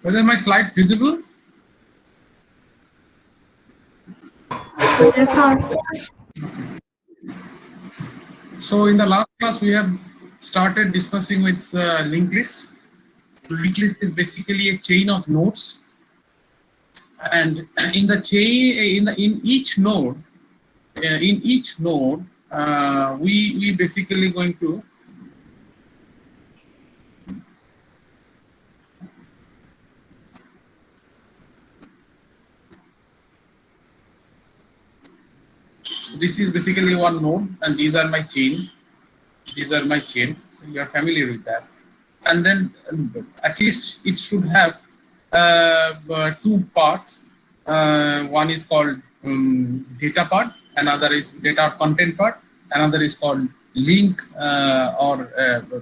Whether my slides visible? Yes, sir. So in the last class, we have started discussing with linked list. Linked list is basically a chain of nodes, and in the chain, in each node, we basically going to this is basically one node, and these are my chain. These are my chain. So you are familiar with that. And then at least it should have two parts. One is called data part, another is data content part, another is called link or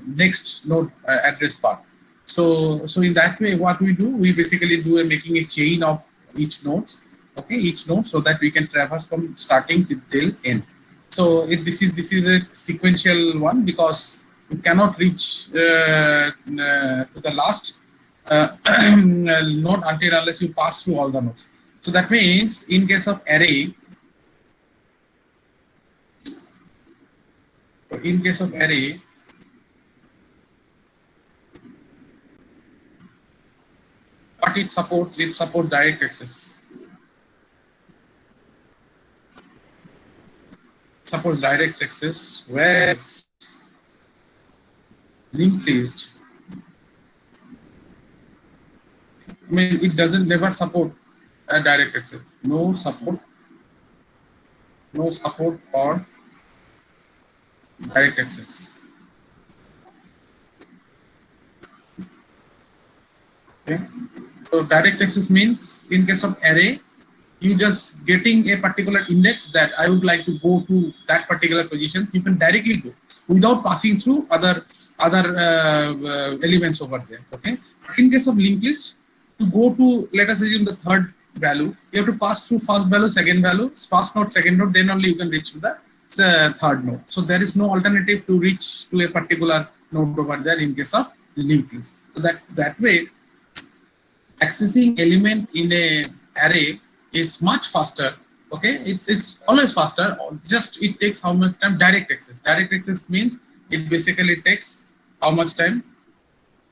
next node address part. So in that way, what we do, we basically do making a chain of each nodes, okay, each node, so that we can traverse from starting to till end. So this is a sequential one, because you cannot reach to the last node until unless you pass through all the nodes. So that means in case of array, in case of array, what it supports direct access. Suppose direct access, whereas linked list, I mean, it doesn't never support a direct access. No support for direct access. Okay. So direct access means in case of array, you just getting a particular index that I would like to go to that particular positions. You can directly go without passing through other elements over there. Okay. In case of linked list, to go to, let us assume, the third value, you have to pass through first value, second value, first node, second node, then only you can reach to the third node. So there is no alternative to reach to a particular node over there in case of linked list. So that way, accessing element in a array is much faster. Okay, it's always faster. Just it takes how much time? Direct access means it basically takes how much time?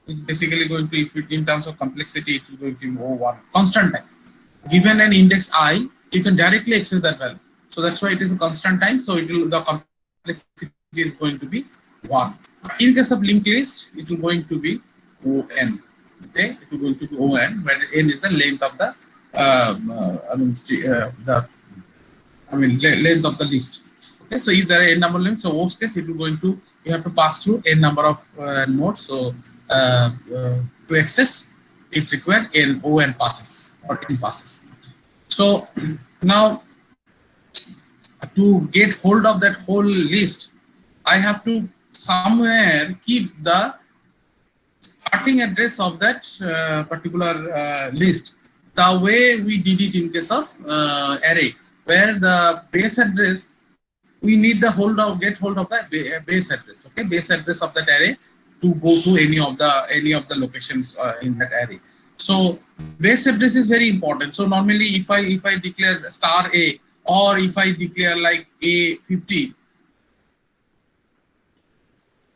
It's basically going to, if it, in terms of complexity, it is going to be one constant time. Given an index I, you can directly access that value. So that's why it is a constant time. So it will, the complexity is going to be 1. In case of linked list, it will going to be O(n). Okay, it will going to be O(n), where n is the length of the length of the list. Okay, so if there are n number of limits, so worst case it will going to, you have to pass through n number of nodes. So to access it required n O(n) passes or n passes. So now to get hold of that whole list, I have to somewhere keep the starting address of that particular list, the way we did it in case of array, where the base address, we need the get hold of the base address. Okay, base address of that array to go to any of the locations in that array. So base address is very important. So normally if I declare star a, or if I declare like a50,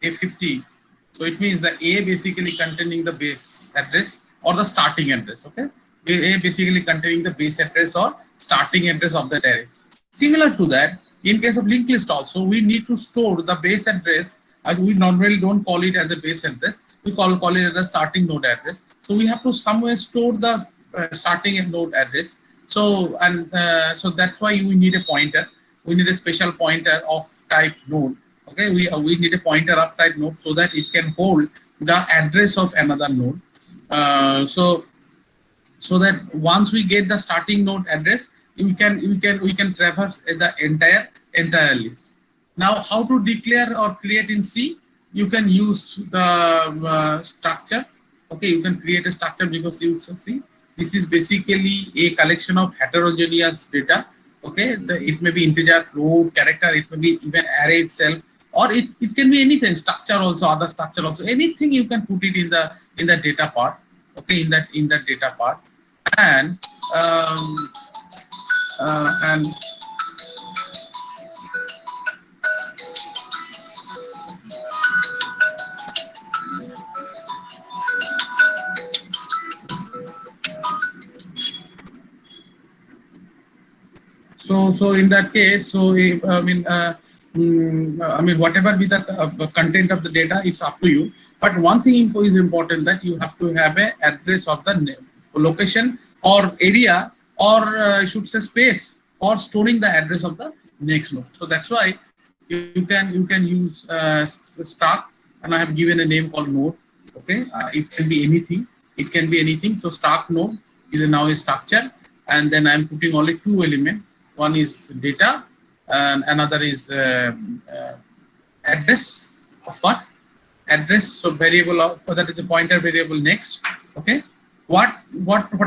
A50. So it means the A basically containing the base address or the starting address. Okay, A basically containing the base address or starting address of that array. Similar to that, in case of linked list also, we need to store the base address. We normally don't call it as a base address. We call it as a starting node address. So we have to somewhere store the starting node address. So so that's why we need a pointer. We need a special pointer of type node. Okay, we need a pointer of type node so that it can hold the address of another node. So that once we get the starting node address, we can traverse the entire list. Now, how to declare or create in C? You can use the structure. Okay, you can create a structure because you see this is basically a collection of heterogeneous data. Okay, it may be integer, float, character, it may be even array itself, or it can be anything, structure also, other structure also, anything you can put it in the data part. okay, in that data part, and um, and so in that case, so if, I mean whatever be the content of the data, it's up to you. But one thing is important, that you have to have a address of the location or area, or I should say space for storing the address of the next node. So that's why you can use Stack, and I have given a name called node. Okay, it can be anything. It can be anything. So Stack node is now a structure, and then I'm putting only two elements. One is data, and another is address of what? Address. So variable of, that is a pointer variable next. Okay. What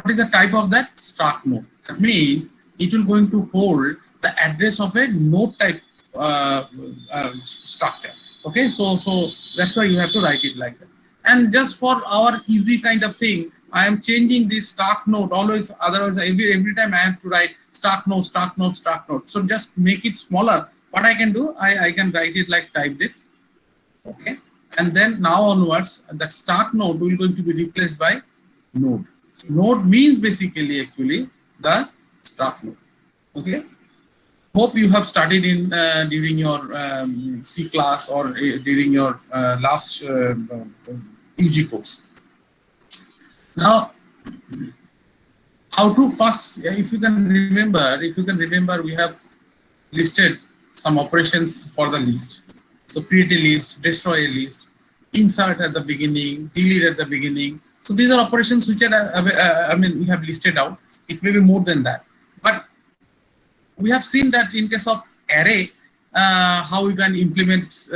is the type of that? Stack node. That means it will going to hold the address of a node type structure. Okay. So that's why you have to write it like that. And just for our easy kind of thing, I am changing this Stack node always. Otherwise, every time I have to write Stack node, Stack node, Stack node. So just make it smaller. What I can do, I can write it like type diff. Okay, and then now onwards, that Stack node will going to be replaced by node. So node means basically actually the Stack node. Okay. Hope you have studied in during your C class, or during your last UG course. Now, how to first, if you can remember, we have listed some operations for the list. So create a list, destroy a list, insert at the beginning, delete at the beginning. So these are operations which are, we have listed out. It may be more than that, but we have seen that in case of array, how we can implement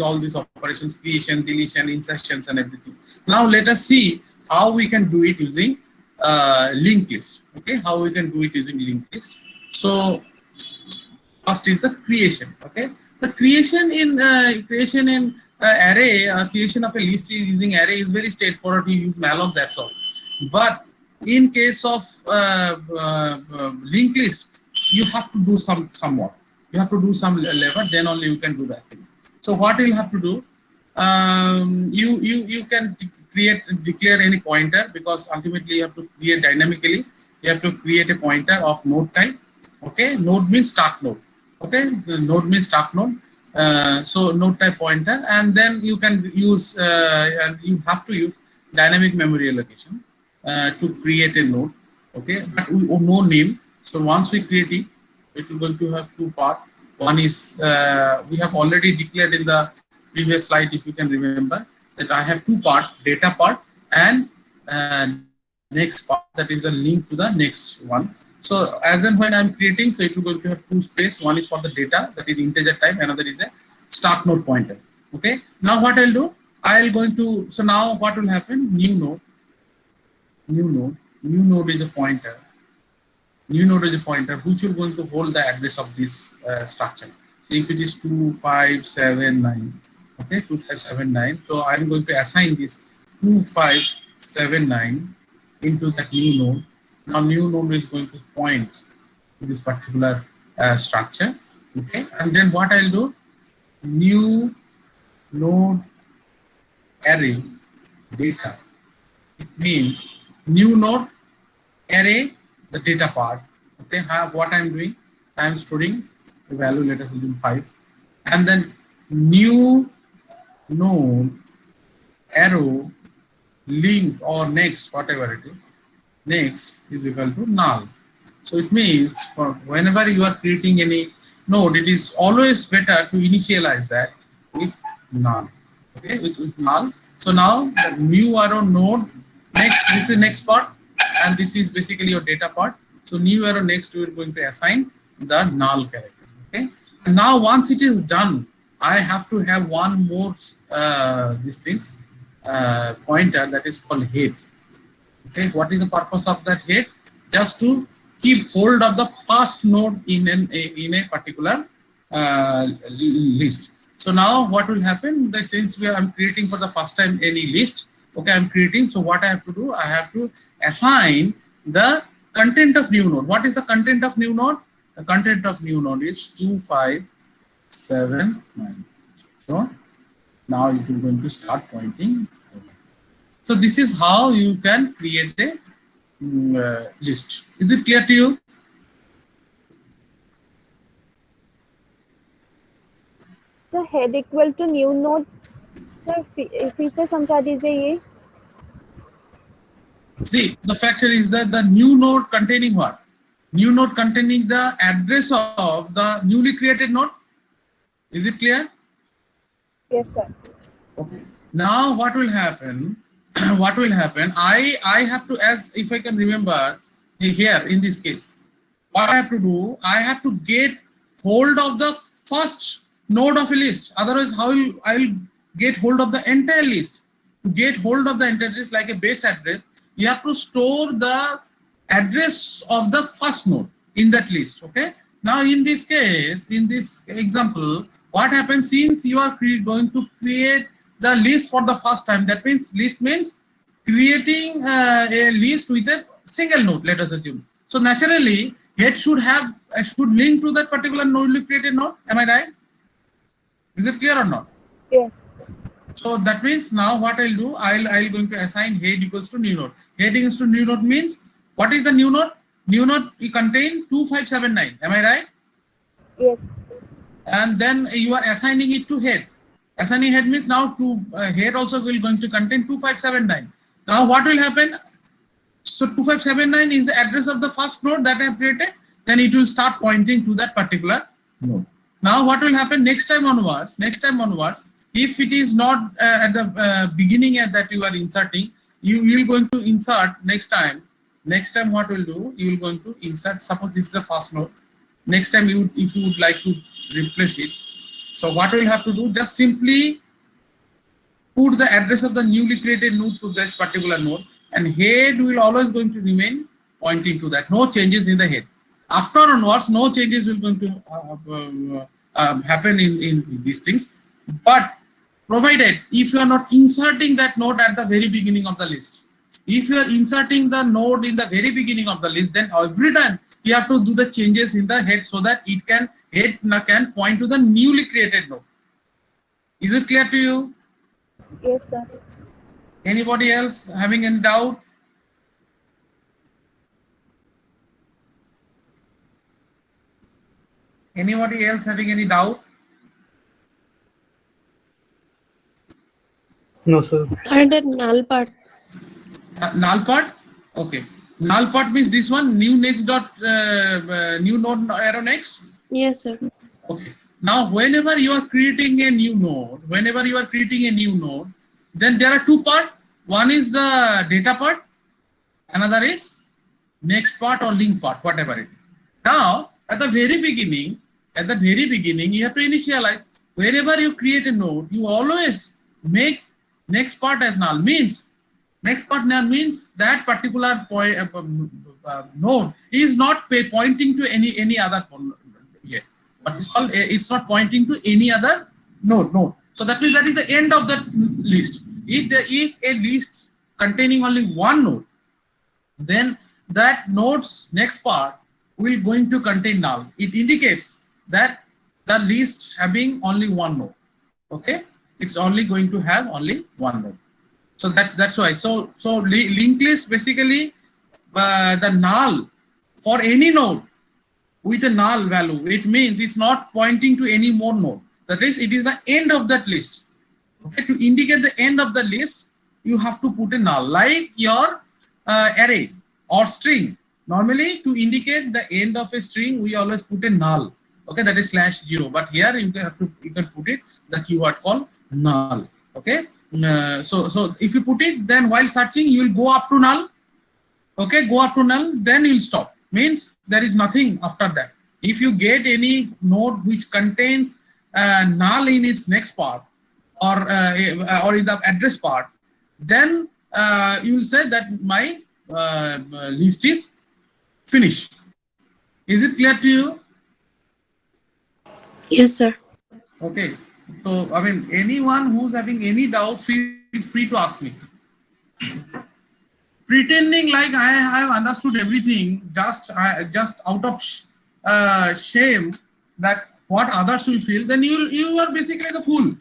all these operations: creation, deletion, insertions, and everything. Now let us see how we can do it using linked list. Okay, how we can do it using linked list. So first is the creation. Okay, the creation in array, creation of a list using array is very straightforward. You use malloc, that's all. But in case of linked list, you have to do somewhat. You have to do some lever, then only you can do that thing. So what you'll have to do, you can declare any pointer, because ultimately you have to create dynamically. You have to create a pointer of node type. Okay, node means Stack node. Okay, the node means Stack node. So node type pointer, and then you can use and you have to use dynamic memory allocation to create a node. Okay, but we no name. So once we create it, it is going to have two parts. One is we have already declared in the previous slide, if you can remember, that I have two parts: data part and next part, that is the link to the next one. So as and when I'm creating, so it will going to have two space. One is for the data, that is integer type. Another is a Stack node pointer. Okay. Now what I'll do, I'll going to. So now what will happen? New node is a pointer. New node is a pointer which will going to hold the address of this structure. So if it is 2579, okay, 2579. So I'm going to assign this 2579 into that new node. Now new node is going to point to this particular structure. Okay, and then what I'll do, new node array data. It means new node array, the data part. Okay, what I'm doing, I'm storing the value, let us assume 5, and then new node arrow link or next, whatever it is, next is equal to null. So it means for whenever you are creating any node, it is always better to initialize that with null. Okay, with null. So now the new arrow node next, this is next part, and this is basically your data part. So new arrow next, we are going to assign the null character. Okay, and now once it is done, I have to have one more these things pointer, that is called head. Okay, what is the purpose of that head? Just to keep hold of the first node in a particular list. So now what will happen? That since I'm creating for the first time any list, Okay, I'm creating. So what I have to do, I have to assign the content of new node. What is the content of new node? The content of new node is 2579. So now it is going to start pointing. So this is how you can create a list. Is it clear to you? The head equal to new node, sir, फिर से समझा दीजिए ये. See, the factor is that the new node containing what? New node containing the address of the newly created node. Is it clear? Yes, sir. Okay. Now what will happen? What will happen? I have to, as if I can remember here in this case, what I have to do, I have to get hold of the first node of a list. Otherwise, how will I will get hold of the entire list? To get hold of the entire list like a base address, you have to store the address of the first node in that list. Okay. Now in this case, in this example, what happens since you are going to create the list for the first time? That means list means creating a list with a single node. Let us assume. So naturally, head should have should link to that particular newly created node. Am I right? Is it clear or not? Yes. So that means now what I'll do, I'll going to assign head equals to new node. Head equals to new node means what is the new node? New node will contain 2579. Am I right? Yes. And then you are assigning it to head. Assigning head means now to head also will going to contain 2579. Now what will happen? So 2579 is the address of the first node that I have created. Then it will start pointing to that particular node. Now what will happen next time onwards? Next time onwards, if it is not at the beginning that you are inserting, you will going to insert next time. Next time what will do? You will going to insert. Suppose this is the first node. Next time you, if you would like to replace it, so what will have to do? Just simply put the address of the newly created node to this particular node, and head will always going to remain pointing to that. No changes in the head. After onwards, no changes will going to happen in these things. But provided if you are not inserting that node at the very beginning of the list, if you are inserting the node in the very beginning of the list, then every time you have to do the changes in the head so that it can head can point to the newly created node. Is it clear to you? Yes, sir. Anybody else having any doubt? Anybody else having any doubt? No, sir. And the null part. Null part? Okay. Null part means this one, new next dot new node arrow next. Yes, sir. Okay. Now, whenever you are creating a new node, then there are two parts. One is the data part, another is next part or link part, whatever it is. Now, at the very beginning, you have to initialize. Wherever you create a node, you always make next part as null. Means next part null means that particular point node is not pointing to any other yet. But it's not pointing to any other node. No. So that means that is the end of that list. If a list containing only one node, then that node's next part will going to contain null. It indicates that the list having only one node. Okay, it's only going to have only one node. So that's why. So linked list basically the null for any node with a null value. It means it's not pointing to any more node. That is, it is the end of that list. Okay, to indicate the end of the list, you have to put a null like your array or string. Normally, to indicate the end of a string, we always put a null. Okay, that is /0. But here you can put it the keyword called null. Okay, so if you put it, then while searching, you will go up to null. Okay, go up to null, then you'll stop. Means there is nothing after that. If you get any node which contains null in its next part or in the address part, then you will say that my list is finished. Is it clear to you? Yes, sir. Okay. So I mean, anyone who's having any doubt, feel free to ask me. Pretending like I have understood everything just out of shame that what others will feel, then you are basically the fool.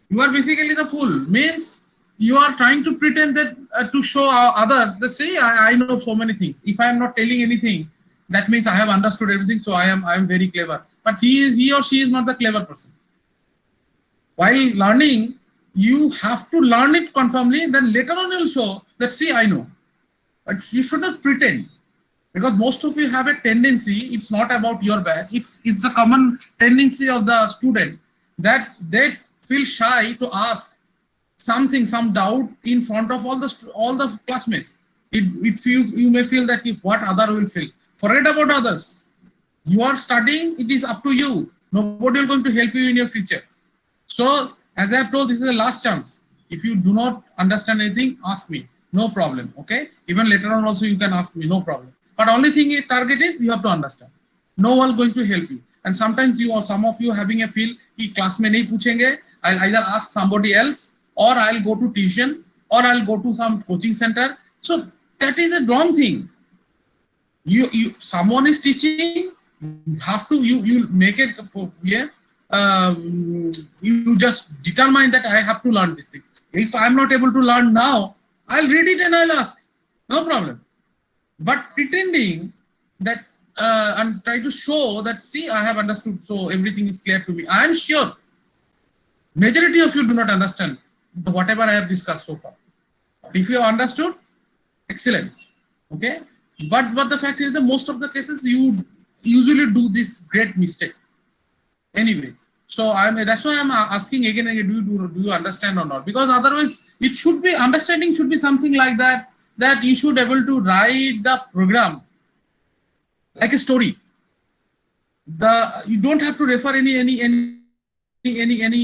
You are basically the fool. Means you are trying to pretend that to show others that say I know so many things. If I am not telling anything, that means I have understood everything. So I am very clever. But he or she is not the clever person. While learning, you have to learn it confirmly. Then later on you'll show that see I know. But you should not pretend, because most of you have a tendency. It's not about your batch. It's a common tendency of the student that they feel shy to ask something, some doubt in front of all the classmates. It feels, you may feel that if what other will feel. Forget about others. You are studying. It is up to you. Nobody is going to help you in your future. So as I have told, this is the last chance. If you do not understand anything, ask me. No problem. Okay. Even later on also you can ask me. No problem. But only thing is target is you have to understand. No one going to help you. And sometimes you or some of you having a feel कि class में नहीं पूछेंगे. I'll either ask somebody else, or I'll go to tuition, or I'll go to some coaching center. So that is a wrong thing. Someone is teaching. You have to you make it. Yeah. You just determine that I have to learn these things. If I'm not able to learn now, I'll read it and I'll ask. No problem. But pretending that and try to show that see I have understood, so everything is clear to me. I am sure majority of you do not understand whatever I have discussed so far. But if you have understood, excellent. Okay. But the fact is that most of the cases you usually do this great mistake. Anyway, so that's why I'm asking again and again, do you understand or not? Because otherwise it should be, understanding should be something like that you should able to write the program like a story. You don't have to refer any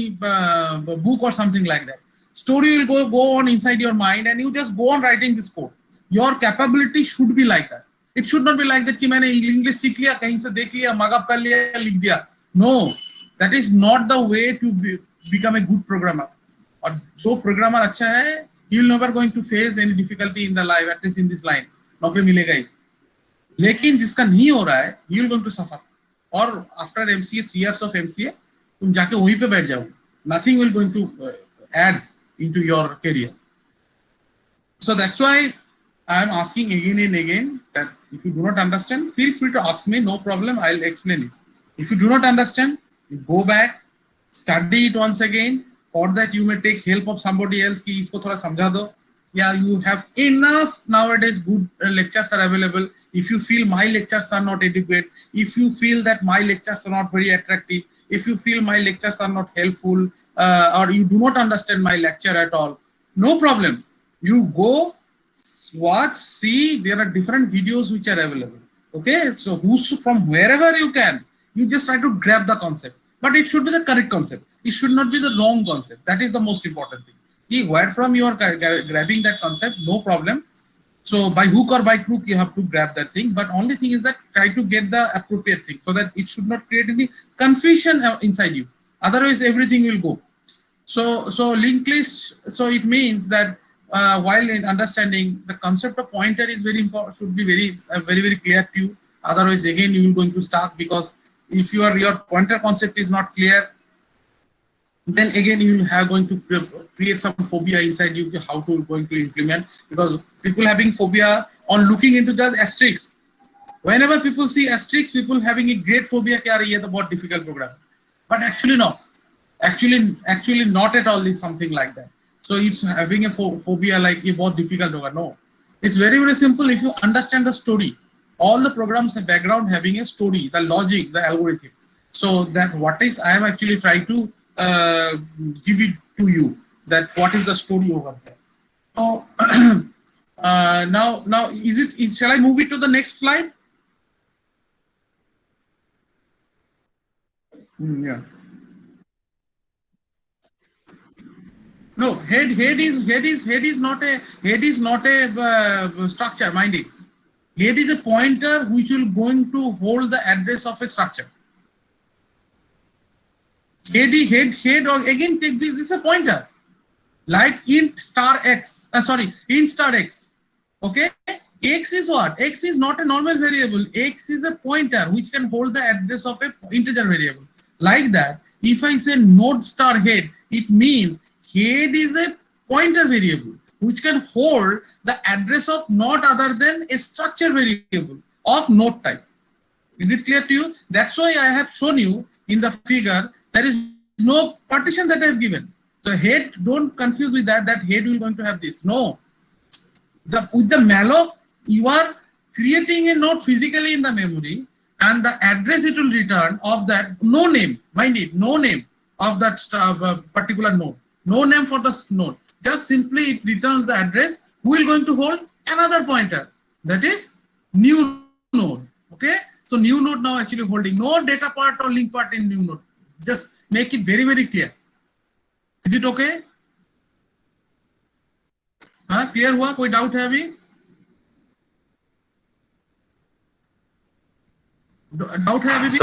book or something like that. Story will go on inside your mind and you just go on writing this code. Your capability should be like that. It should not be like that कि मैंने English सीख लिया, कहीं से देख लिया, mug up कर लिया, लिख दिया. No, that is not the way to become a good programmer. और जो programmer अच्छा है, he will never going to face any difficulty in the life, at least in this line. नौकरी मिलेगा ही. लेकिन जिसका नहीं हो रहा है, you will going to suffer. और after MCA, 3 years of MCA, तुम जाके वहीं पे बैठ जाओगे. Nothing will going to add into your career. So that's why I am asking again and again that if you do not understand, feel free to ask me. No problem. I'll explain it. If you do not understand, you go back, study it once again. For that, you may take help of somebody else. कि इसको थोड़ा समझा दो. Yeah, you have enough nowadays good lectures are available. If you feel my lectures are not adequate, if you feel that my lectures are not very attractive, if you feel my lectures are not helpful, or you do not understand my lecture at all, no problem. You go watch, see, there are different videos which are available. Okay, so from wherever you can, you just try to grab the concept. But it should be the correct concept. It should not be the wrong concept. That is the most important thing. Where from you are grabbing that concept, no problem. So by hook or by crook, you have to grab that thing. But only thing is that try to get the appropriate thing so that it should not create any confusion inside you. Otherwise, everything will go. So linked list. So it means that while in understanding the concept of pointer is very important, should be very clear to you. Otherwise, again, you will going to start, because if your pointer concept is not clear, then again you are going to create some phobia inside you, how to going to implement, because people having phobia on looking into the asterisks. Whenever people see asterisks, people having a great phobia कि ये तो बहुत difficult program. But actually no, actually not at all is something like that. So it's having a phobia like ये बहुत difficult होगा. No, it's very simple if you understand the story. All the programs have background having a story, the logic, the algorithm. So that what is I am actually trying to give it to you, that what is the story over there. So now shall I move it to the next slide? Yeah. No, head is not a structure, mind it. Head is a pointer which will going to hold the address of a structure. Head or again take this is a pointer. like int star x, int star x. Okay, x is what? X is not a normal variable. X is a pointer which can hold the address of a integer variable. Like that, if I say node star head, it means head is a pointer variable which can hold the address of not other than a structure variable of node type. Is it clear to you? That's why I have shown you in the figure there is no partition that I have given. So head, don't confuse with that head will going to have this. No. With the malloc, you are creating a node physically in the memory, and the address it will return of that, no name, mind it, no name of that particular node, no name for the node, just simply it returns the address. Who will going to hold another pointer, that is new node. Okay, so new node now actually holding no data part or link part in new node. Just make it very, very clear. Is it okay? Clear हुआ? कोई doubt है अभी? Doubt है अभी भी?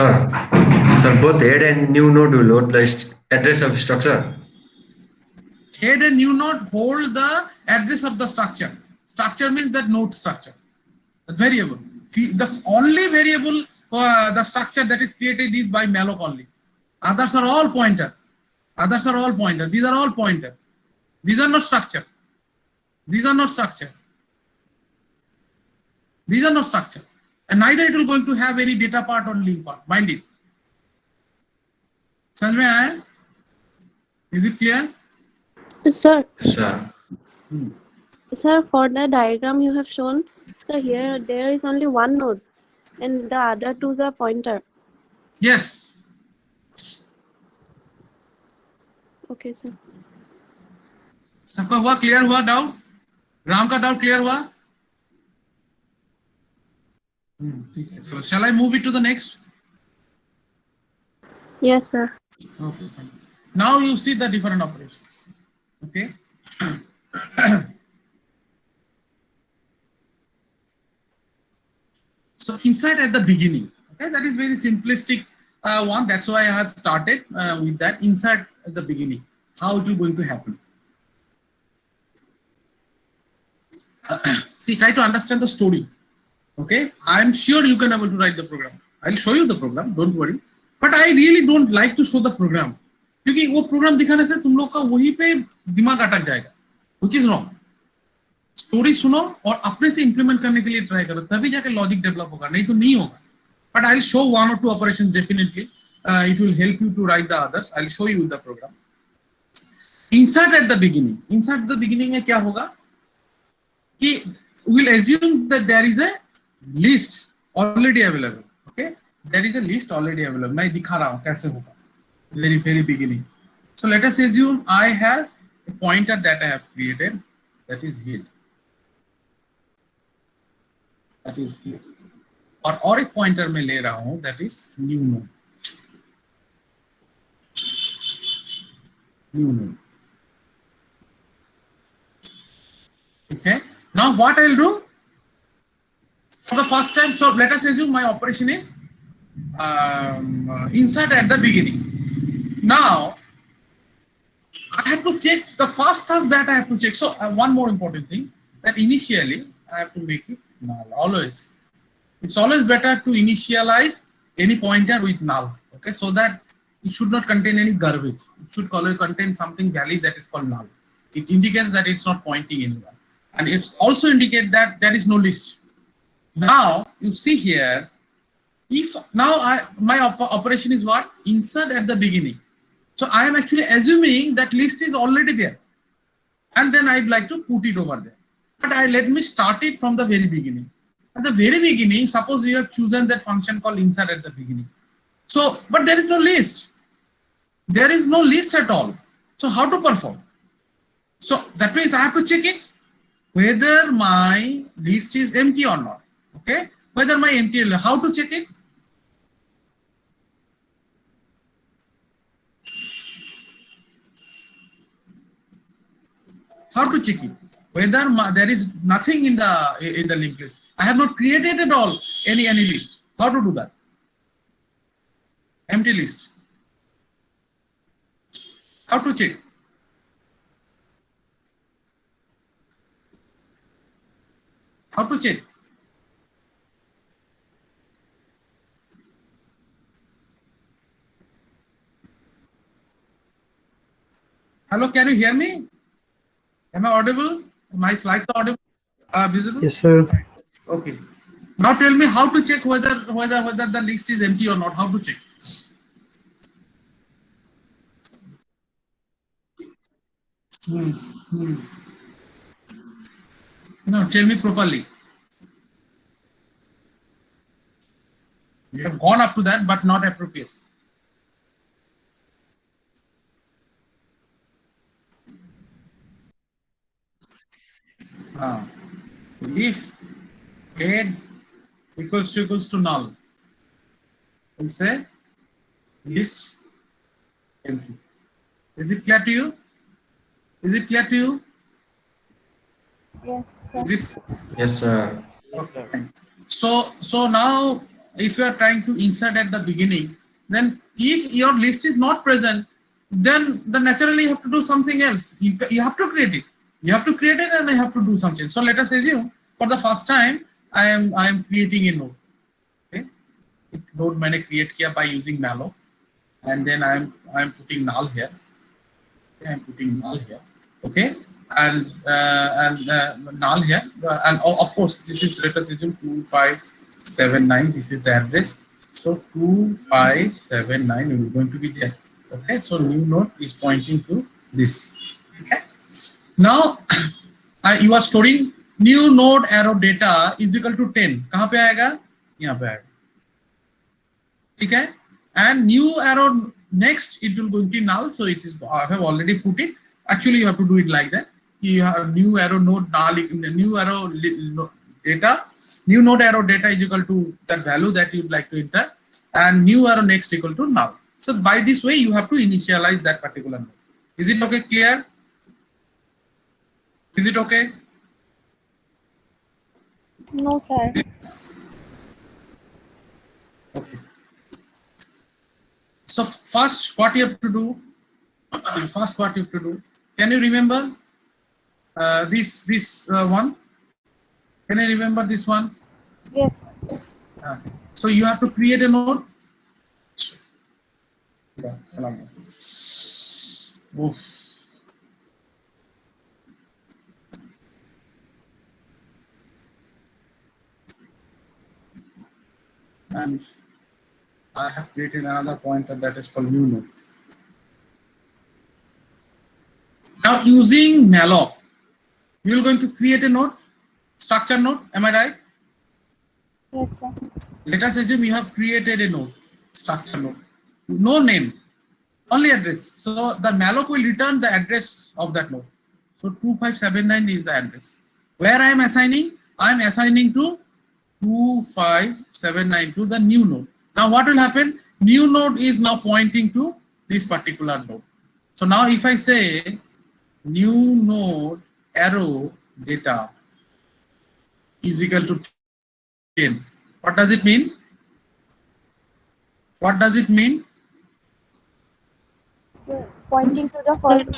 Sir, both head and new node will hold the address of structure. Head and new node hold the address of the structure. Structure means that node structure, the variable. The only variable the structure that is created is by malloc only. Others are all pointer. Others are all pointer. These are all pointer. These are not structure. These are not structure. These are not structure. And neither it will going to have any data part or link part. Mind it. समझ में आया? Is it clear? Sir, Sir. Sir, for the diagram you have shown, sir, here there is only one node and the other two are pointer. Yes. Okay, sir. सबका हुआ? Clear हुआ doubt? Ram का doubt clear हुआ? ठीक है. So shall I move it to the next? Yes, sir. Okay, fine. Now you see the different operations. Okay. So insert at the beginning. Okay, that is very simplistic one. That's why I have started with that. Insert at the beginning. How it is going to happen? See, try to understand the story. Okay, I am sure you can able to write the program. I'll show you the program. Don't worry. But I really don't like to show the program. क्योंकि वो programme दिखाने से तुम लोग का वहीं पे दिमाग अटक जाएगा, which is wrong. स्टोरी सुनो और अपने से इंप्लीमेंट करने के लिए ट्राई करो, तभी जाके लॉजिक डेवलप होगा, नहीं तो नहीं होगा. But I'll show one or two operations definitely. It will help you to write the others. I'll show you the program. Insert at the beginning. Insert at the beginning में क्या होगा कि we'll assume that there is a list already available. Okay, there is a list already available. मैं दिखा रहा हूँ कैसे होगा. Very beginning. So let us assume I have a pointer that I have created, that is head. That is here. और एक pointer मैं ले रहा हूँ, that is new node. New node. Okay. Now what I'll do for the first time. So let us assume my operation is insert at the beginning. Now I have to check the first task that I have to check. So one more important thing, that initially I have to make it null. Always, it's always better to initialize any pointer with null. Okay, so that it should not contain any garbage. It should contain something valid that is called null. It indicates that it's not pointing anywhere, and it's also indicate that there is no list. Now you see here, if now my operation is what? Insert at the beginning. So I am actually assuming that list is already there, and then I'd like to put it over there. But let me start it from the very beginning. At the very beginning, suppose you have chosen that function called insert at the beginning. So, but there is no list. There is no list at all. So how to perform? So that means I have to check it whether my list is empty or not. Okay, whether my empty. How to check it? How to check it? Whether there is nothing in the linked list. I have not created at all any list. How to do that? Empty list. How to check? How to check? Hello, can you hear me? Am I audible? My slides are audible, visible? Yes, sir. Okay. Now tell me how to check whether the list is empty or not. How to check? Hmm. No, tell me properly. You have gone up to that, but not appropriate. If head equals to null, we say list empty. Is it clear to you? Is it clear to you? Yes, sir. Is it? Yes, sir. Okay, fine. So now if you are trying to insert at the beginning, then if your list is not present, then naturally you have to do something else. You have to create it. You have to create it and I have to do something. So let us assume for the first time I am creating a node. Okay, node मैंने create किया by using malloc, and then I am putting null here. Okay, I am putting null here. Okay, and null here, and of course this is, let us assume 2579. This is the address. So 2579 is going to be there. Okay, so new node is pointing to this. Okay, now you are storing new node arrow data is equal to 10. कहाँ पे आएगा? यहाँ पे आएगा. ठीक है? And new arrow next it will go to null. So it is, I have already put it. Actually you have to do it like that. You have new arrow node null, new arrow data, new node arrow data is equal to that value that you would like to enter, and new arrow next equal to null. So by this way you have to initialize that particular node. Is it okay? Clear? Is it okay? No, sir. Okay. So first what you have to do, can you remember this one? Can you remember this one? Yes. So you have to create a node. Oof. And I have created another pointer that is called new node. Now using malloc, you are going to create a node, structure node. Am I right? Yes, sir. Let us assume you have created a node, structure node, no name, only address. So the malloc will return the address of that node. So 2579 is the address. Where I am assigning? I am assigning to 2579 to the new node. Now what will happen? New node is now pointing to this particular node. So now if I say new node arrow data is equal to 10, what does it mean? What does it mean? Pointing to the first.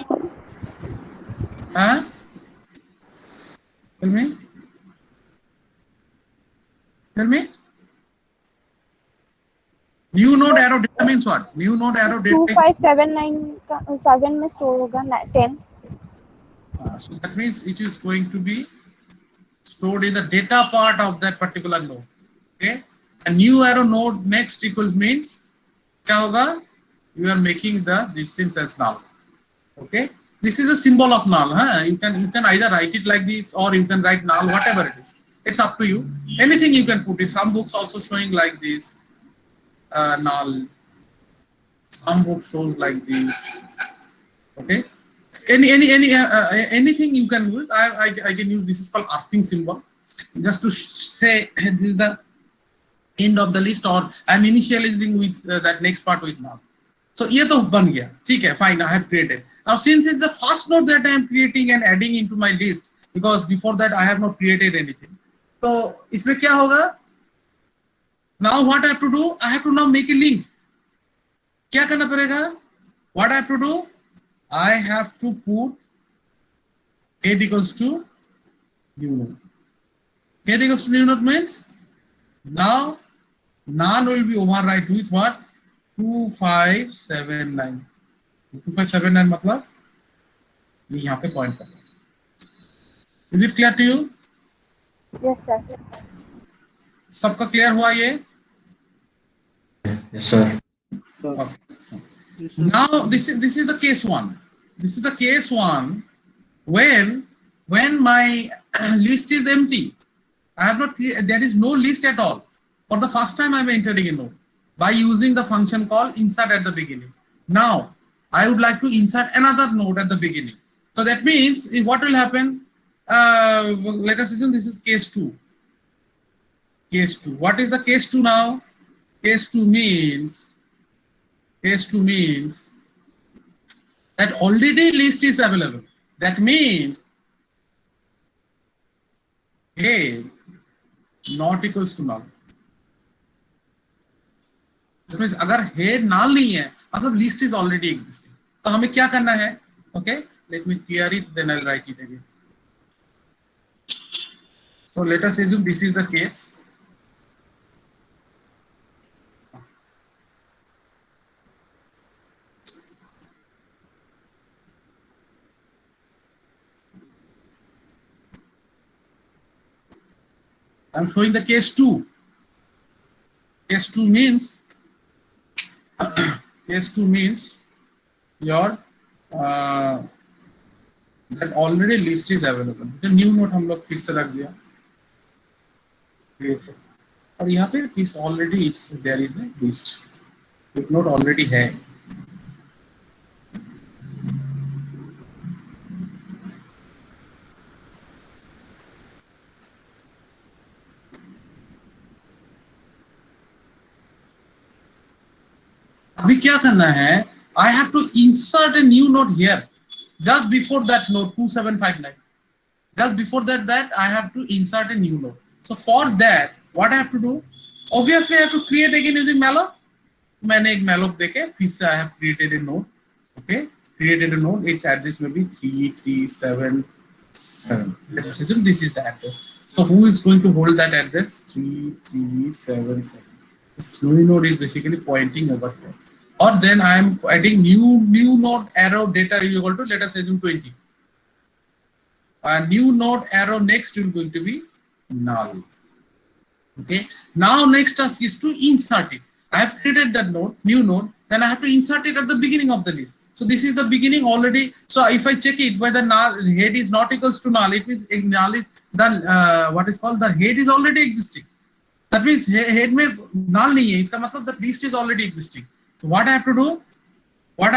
Huh? Tell me. Tell me. New node arrow data means what? New node arrow data. 2579 का 7 में store होगा 10. So that means it is going to be stored in the data part of that particular node. Okay. A new arrow node next equals means क्या होगा? You are making these things as null. Okay. This is a symbol of null. Huh? You can either write it like this or you can write null, whatever it is. It's up to you. Anything you can put it. Some books also showing like this. Null. Some book shows like this. Okay. Anything you can use. I can use. This is called earthing symbol, just to say this is the end of the list, or I'm initializing with that next part with null. So ये तो बन गया. ठीक है, fine. I have created. Now since it's the first node that I am creating and adding into my list, because before that I have not created anything. So इसमें क्या होगा? Now what I have to do? I have to now make a link. क्या करना पड़ेगा? What I have to do? I have to put head equals to new node. Head equals to new node means now null will be override with what? 2579. 2579 मतलब ये यहाँ पे point करना. Is it clear to you? Yes, sir. सबका clear हुआ ये? Yes, sir. Okay. Now this is the case one. This is the case one when my list is empty. I have not there is no list at all. For the first time I am entering a node by using the function called insert at the beginning. Now I would like to insert another node at the beginning. So that means what will happen? Let us assume this is case 2. Case 2. What is the case 2 now? Case 2 means that already list is available. That means head not equals to null. That means अगर head null नहीं है, मतलब list is already existing. तो हमें क्या करना है? Okay, let me clear it, then I'll write it again. So let us assume this is the case. I'm showing the case 2. Case 2 means your that already list is available. तो new node हम लोग फिर से रख दिया. और यहाँ पे this already it's there is a list. एक node already है. अभी क्या करना है? I have to insert a new node here. Just before that node 2759. Just before that I have to insert a new node. So for that, what I have to do? Obviously, I have to create again using malloc. मैंने एक malloc देके फिर से I have created a node. Okay, created a node. Its address may be 3377. Let us assume this is the address. So who is going to hold that address? 3377. This new node is basically pointing over here. Or then I am adding new node arrow data is equal to, let us assume 20. A new node arrow next is going to be null. Okay. Now next task is to insert it. I have created that node, new node, then I have to insert it at the beginning of the list. So this is the beginning already. So if I check it whether null head is not equals to null, it means null is the what is called the head is already existing. That means head में null नहीं है. इसका मतलब the list is already existing. So what I have to do? I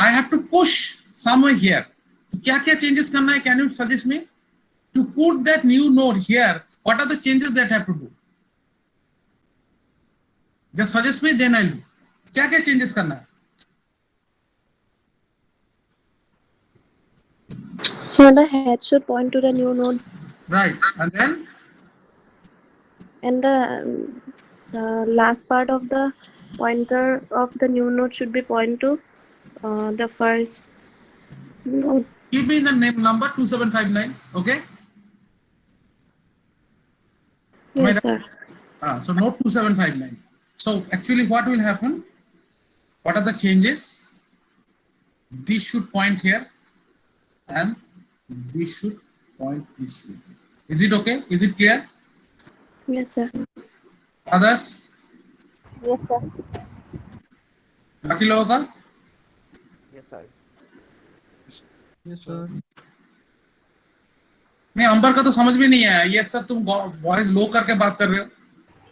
have to push somewhere here. तो क्या-क्या changes करना है? Can you suggest me? To put that new node here, what are the changes that I have to do? Just suggest me, then I'll do. क्या-क्या changes करना है? So the head should point to the new node. Right, and then? And the last part of the pointer of the new node should be point to the first node. Give me the name number 2759. Okay. Yes, sir. So node 2759. So actually, what will happen? What are the changes? This should point here, and this should point this way. Is it okay? Is it clear? Yes, sir. Others? Yes, sir. बाकी लोगों का? Yes, sir. नहीं, अंबर का तो समझ में नहीं आया. ये सर तुम वॉइस लो करके बात कर रहे हो.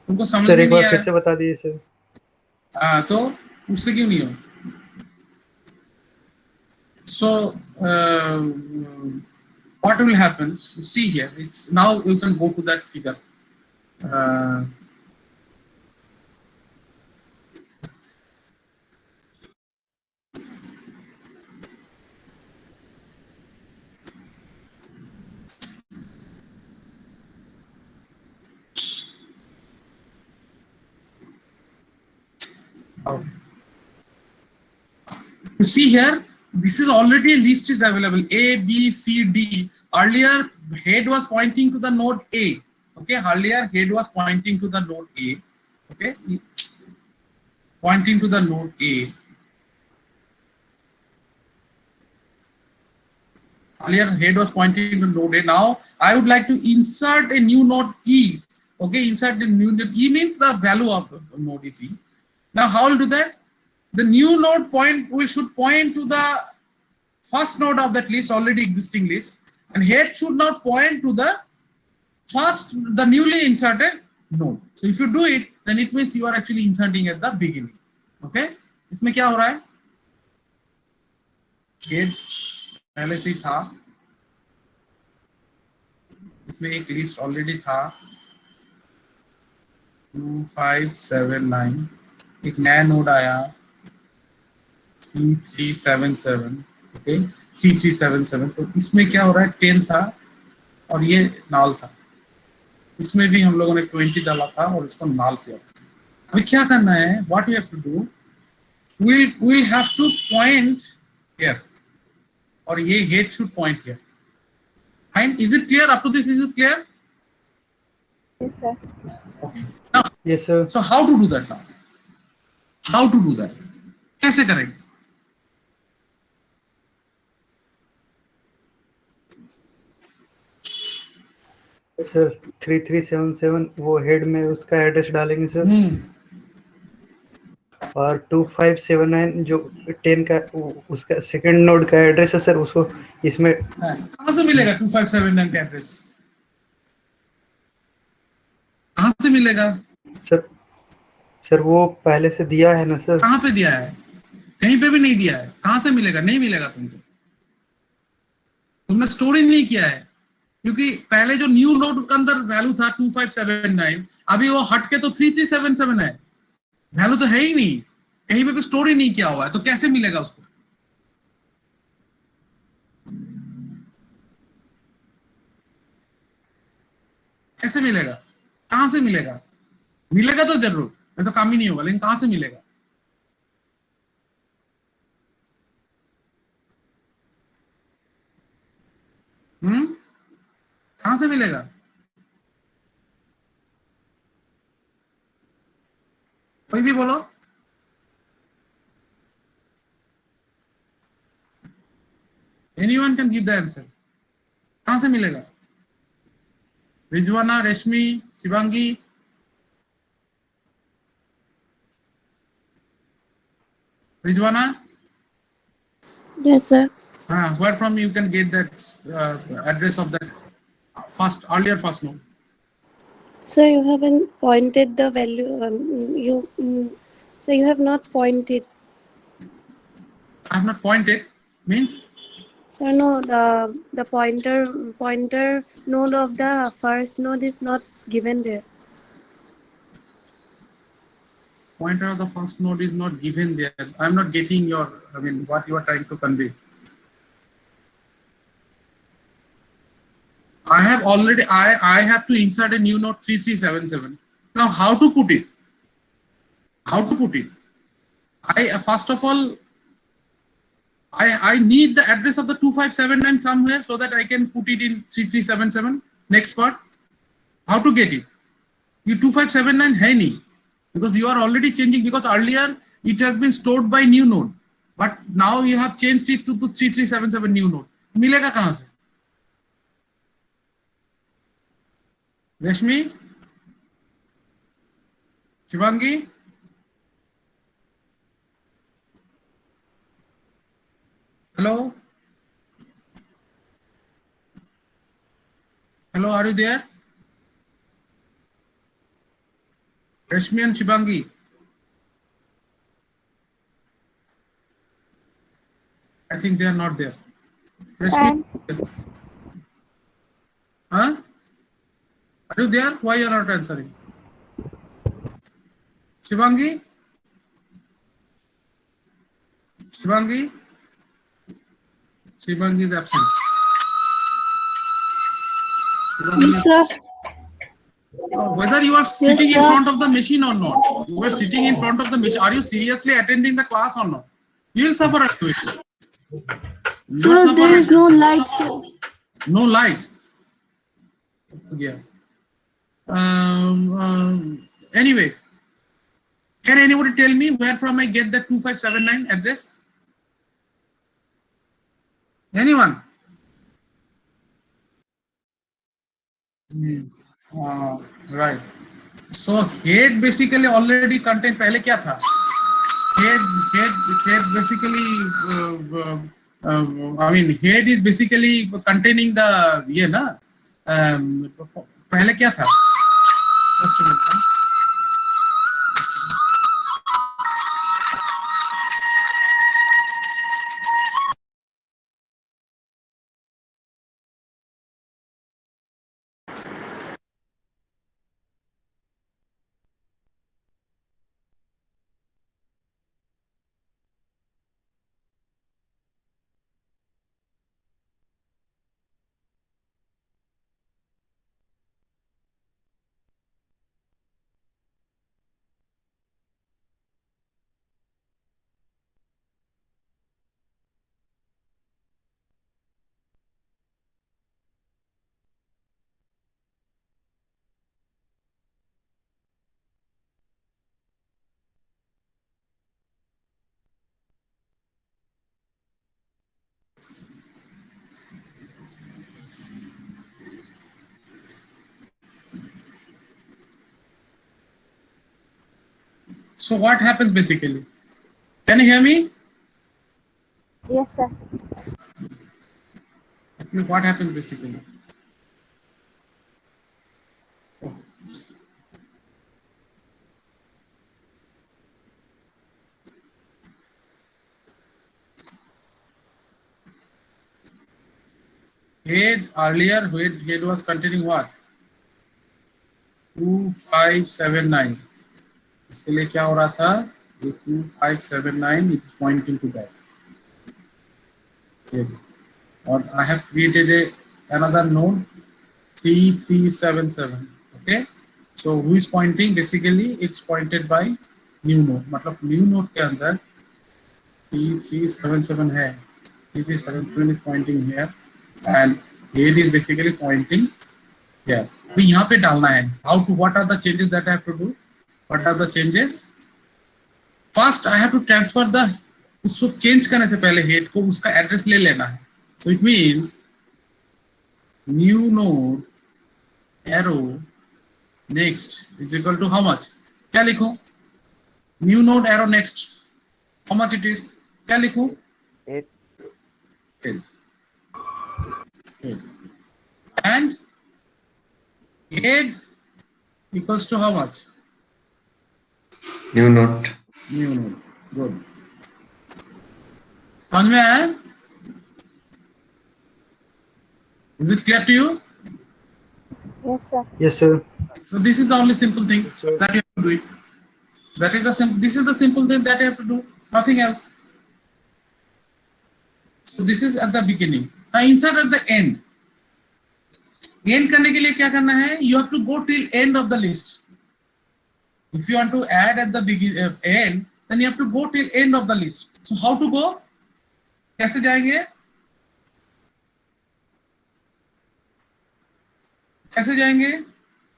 तुमको समझ सर में एक नहीं बार फिर आया. से बता दीजिए सर. तो उससे क्यों नहीं हो? So what will happen? You see here, it's now you can go to that figure. You see here, this is already a list is available. A, B, C, D. Earlier, head was pointing to the node A. Okay, earlier head was pointing to the node A. Okay, pointing to the node A. Earlier head was pointing to node A. Now I would like to insert a new node E. Okay, insert a new node E means the value of the node is E. Now how will do that? The new node we should point to the first node of that list, already existing list, and head should not point to the the newly inserted node. So if you do it, then it means you are actually inserting at the beginning. Okay, इसमें क्या हो रहा है? Head पहले से ही था, इसमें एक लिस्ट ऑलरेडी था 2 5 7 9, एक नया नोड आया 3377. ओके 3377. तो इसमें क्या हो रहा है? 10 था और ये नाल था. इसमें भी हम लोगों ने 20 डाला था और इसको नाल किया. अभी क्या करना है? What we have to do, we have to point here और ये head should point here. Fine, is it clear up to this? Is it clear? Yes, sir. Okay, now Yes, sir. so how to do that now? How to do that? कैसे करेंगे? Sir 3377 वो head में उसका address डालेंगे sir, और 2579 जो 10 का उसका सेकंड नोड का एड्रेस है सर, उसको इसमें कहाँ से मिलेगा 2579 का एड्रेस? कहाँ से मिलेगा? सर वो पहले से दिया है ना सर. कहाँ पे दिया है? कहीं पे भी नहीं दिया है. कहाँ से मिलेगा? नहीं मिलेगा तुमको. तुमने स्टोर ही नहीं किया है, क्योंकि पहले जो न्यू नोड के अंदर वैल्यू था 2579, अभी वो हट के तो 3377 है. वैल्यू तो है ही नहीं, कहीं पे भी स्टोर ही नहीं किया हुआ है, तो कैसे मिलेगा उसको? कैसे मिलेगा? कहां से मिलेगा? मिलेगा तो जरूर, मैं तो काम ही नहीं होगा, लेकिन कहां से मिलेगा? कहां से मिलेगा? कोई भी बोलो. Anyone can give the answer. कहां से मिलेगा? रिजवाना, रेशमी, Shivangi. Rizwana? Yes, sir. Where from you can get that address of that earlier first node? Sir, you haven't pointed the value. So you have not pointed. I have not pointed means. Sir, no, the pointer node of the first node is not given there. Pointer of the first node is not given there. I am not getting what you are trying to convey. I have already, I have to insert a new node 3377. Now how to put it? How to put it? First of all, I need the address of the 2579 somewhere so that I can put it in 3377. Next part, how to get it? You 2579 hai nahi, because you are already changing, because earlier it has been stored by new node, but now you have changed it to the 3377 new node. मिलेगा कहाँ से? रेशमी, Shivangi, hello, are you there? Rashmi and Shibangi. I think they are not there. Rashmi, huh? Are you there? Why you are not answering? Shibangi? Shibangi? Shibangi is absent. Yes, sir. Whether you are sitting in front of the machine or not, you are sitting in front of the machine. Are you seriously attending the class or not? You will suffer activity. Sir, there is no light. So no light. Yeah. Anyway, can anybody tell me where from I get the 2579 address? Anyone? Right. So head basically already contain, पहले क्या था? Head basically I mean head is basically containing the ये ना पहले क्या था? Just a minute. So what happens basically? Can you hear me? Yes, sir. What happens basically? Head earlier, head was containing what? 2579. इसके लिए क्या हो रहा था? ये 2579 is pointing to that. Okay. Or I have created another node 3377. Okay. So who is pointing? Basically, it's pointed by new node. मतलब new node के अंदर 3377 है. 3377 is pointing here, and head is basically pointing here. तो यहाँ पे डालना है. How to? What are the changes that I have to do? What are the changes? First, I have to transfer the उसको change करने से पहले head को उसका एड्रेस ले लेना है. So it means new node arrow next is equal to how much? क्या लिखूं? New node arrow next. How much it is? क्या लिखूं? 8. 8. And head equals to how much? New node. New node. Good. समझ में आया? Is it clear to you? Yes, sir. Yes, sir. So this is the only simple thing Sir. that you have to do it. That is the this is the simple thing that you have to do. Nothing else. So this is at the beginning. Now insert at the end. End करने के लिए क्या करना है? You have to go till end of the list. If you want to add at the end, then you have to go till end of the list. So how to go? कैसे जाएंगे? कैसे जाएंगे?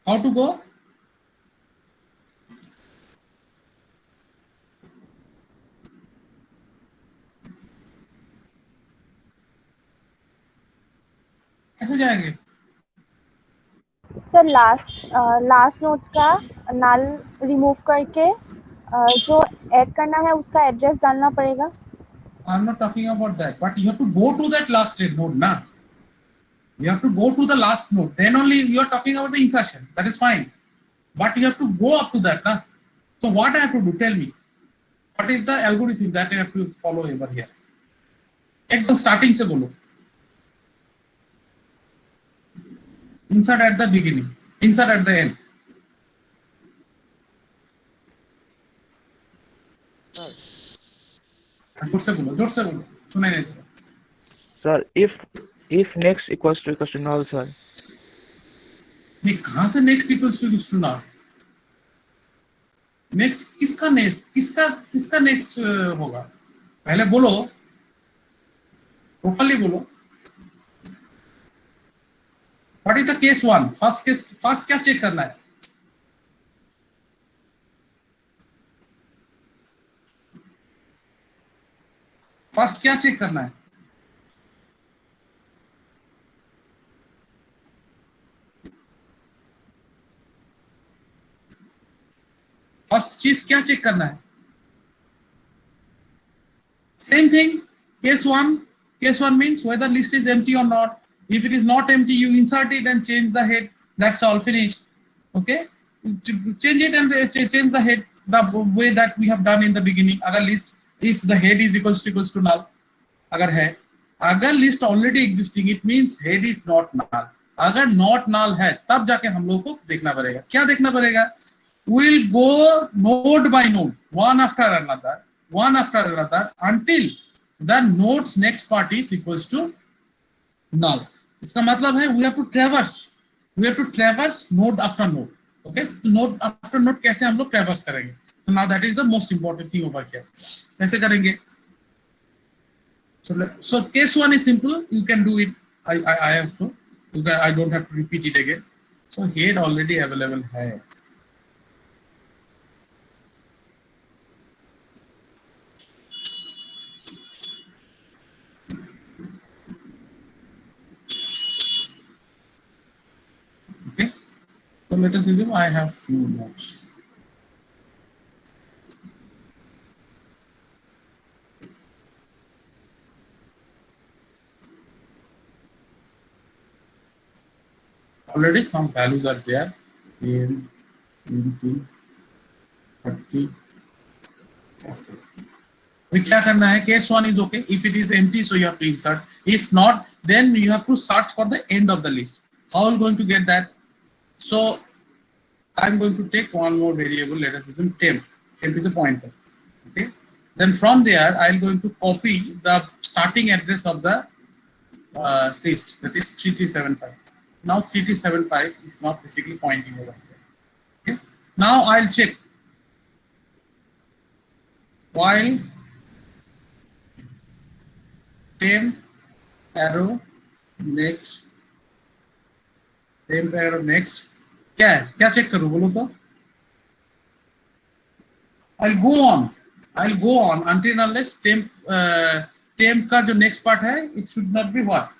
How to go? कैसे जाएंगे? Sir last note का नल remove करके जो add करना है उसका एड्रेस डालना पड़ेगा. I'm not talking about that, but you have to go to that last node, na? You have to go to the last node. Then only you are talking about the insertion. That is fine, but you have to go up to that, na? So what I have to do? Tell me. What is the algorithm that I have to follow over here? एकदम starting से बोलो. Insert at the beginning. Insert at the end. Sir. जोर से बोलो. सुनाई नहीं दे रहा. Sir, if next equals to null, sir. नहीं कहाँ से next equals to now? Next किसका next होगा? पहले बोलो. Properly बोलो. What is the case 1? First क्या चेक करना है? फर्स्ट क्या चेक करना है? फर्स्ट चीज क्या चेक करना है? Same thing, case 1. Case 1 means whether list is empty or not. If it is not empty, you insert it and change the head. That's all, finished. Okay, change it and change the head the way that we have done in the beginning. अगर list, if the head is equals to null, अगर है, अगर list already existing, it means head is not null. अगर not null है, तब जाके हम लोग को देखना पड़ेगा. क्या देखना पड़ेगा? We'll go node by node, one after another until the node's next part is equals to null. इसका मतलब है we have to traverse node after node. Okay, तो node after node कैसे हम लोग traverse करेंगे? So now that is the most important thing over here. कैसे करेंगे? So case 1 is simple. You can do it. I have to. I don't have to repeat it again. So head already available है. Okay, so let us assume I have few nodes. Already some values are there, 10, 20, 30, 40. We क्या करना है? Case 1 is okay. If it is empty, so you have to insert. If not, then you have to search for the end of the list. How are you going to get that? So I'm going to take one more variable. Let us assume temp. Temp is a pointer. Okay. Then from there, I'm going to copy the starting address of the list. That is 3375. Now 3375 is not basically pointing over here. Okay. Now I'll check while temp arrow next क्या है? क्या check करूं? बोलो तो. I'll go on until unless temp का जो next part है, it should not be what?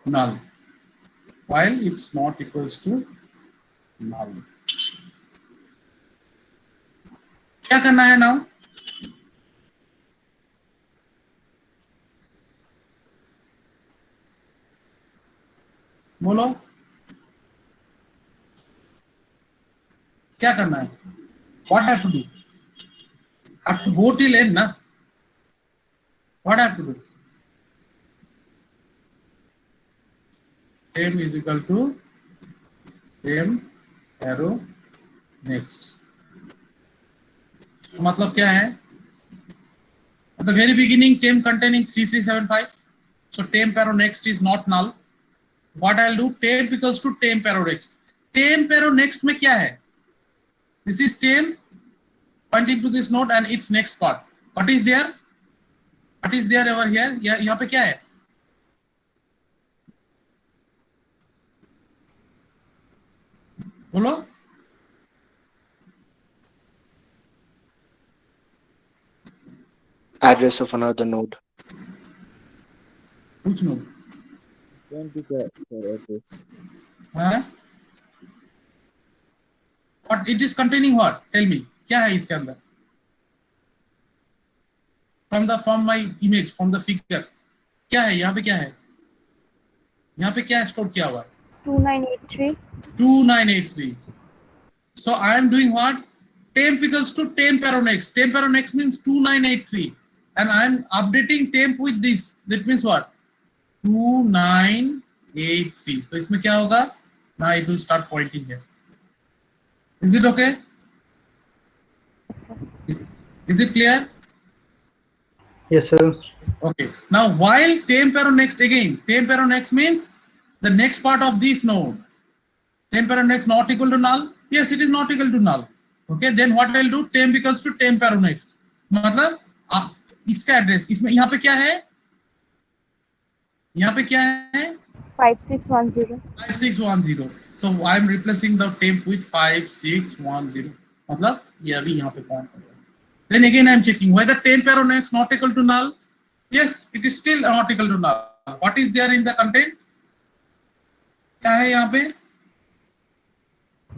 Null. While it's not equals to null. क्या करना है now? बोलो क्या करना है? What I have to do? I have to go till end, na? What I have to do? Temp is equal to temp arrow next. मतलब क्या है? At the very beginning, temp containing 3375. So temp arrow next is not null. What I'll do? Temp equals to temp arrow next. Temp arrow next में क्या है? This is temp pointing to this node and its next part. What is there? What is there over here? यहाँ पे क्या है? बोलो. Address of another node. Which node? Don't do that address. हाँ? What it is containing what? Tell me. क्या है इसके अंदर? From my image, from the figure. क्या है? यहाँ पे क्या है? यहाँ पे क्या स्टोर किया हुआ है? 2983. 2983. So I am doing what? Temp equals to temp arrow next. Temp arrow next means 2983, and I am updating temp with this. That means what? 2983. तो इसमें क्या होगा? Now it will start pointing here. Is it okay? Yes, sir. Is it clear? Yes, sir. Okay. Now while temp arrow next again, temp arrow next means the next part of this node. Temp arrow next not equal to null. Yes, it is not equal to null. Okay. Then what I'll do? Temp equals to temp arrow next. मतलब इसका address इसमें यहाँ पे क्या है? यहाँ पे क्या है? 5610. 5610. So I'm replacing the temp with 5610. मतलब ये अभी यहाँ पे पॉइंट करेगा. Then again I'm checking whether temp arrow next not equal to null. Yes, it is still not equal to null. What is there in the content? क्या है यहाँ पे?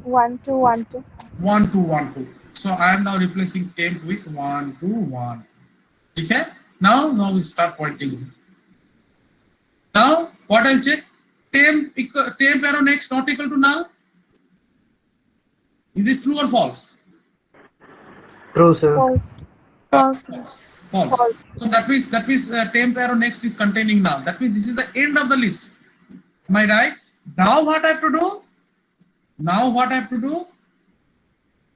1212. 1212. So I am now replacing temp with 1212. ठीक है? Now we start pointing. Now what I'll check? Temp arrow next not equal to null. Is it true or false? True, sir. False. False. False. False. So that means temp arrow next is containing null. That means this is the end of the list. Am I right? Now what I have to do?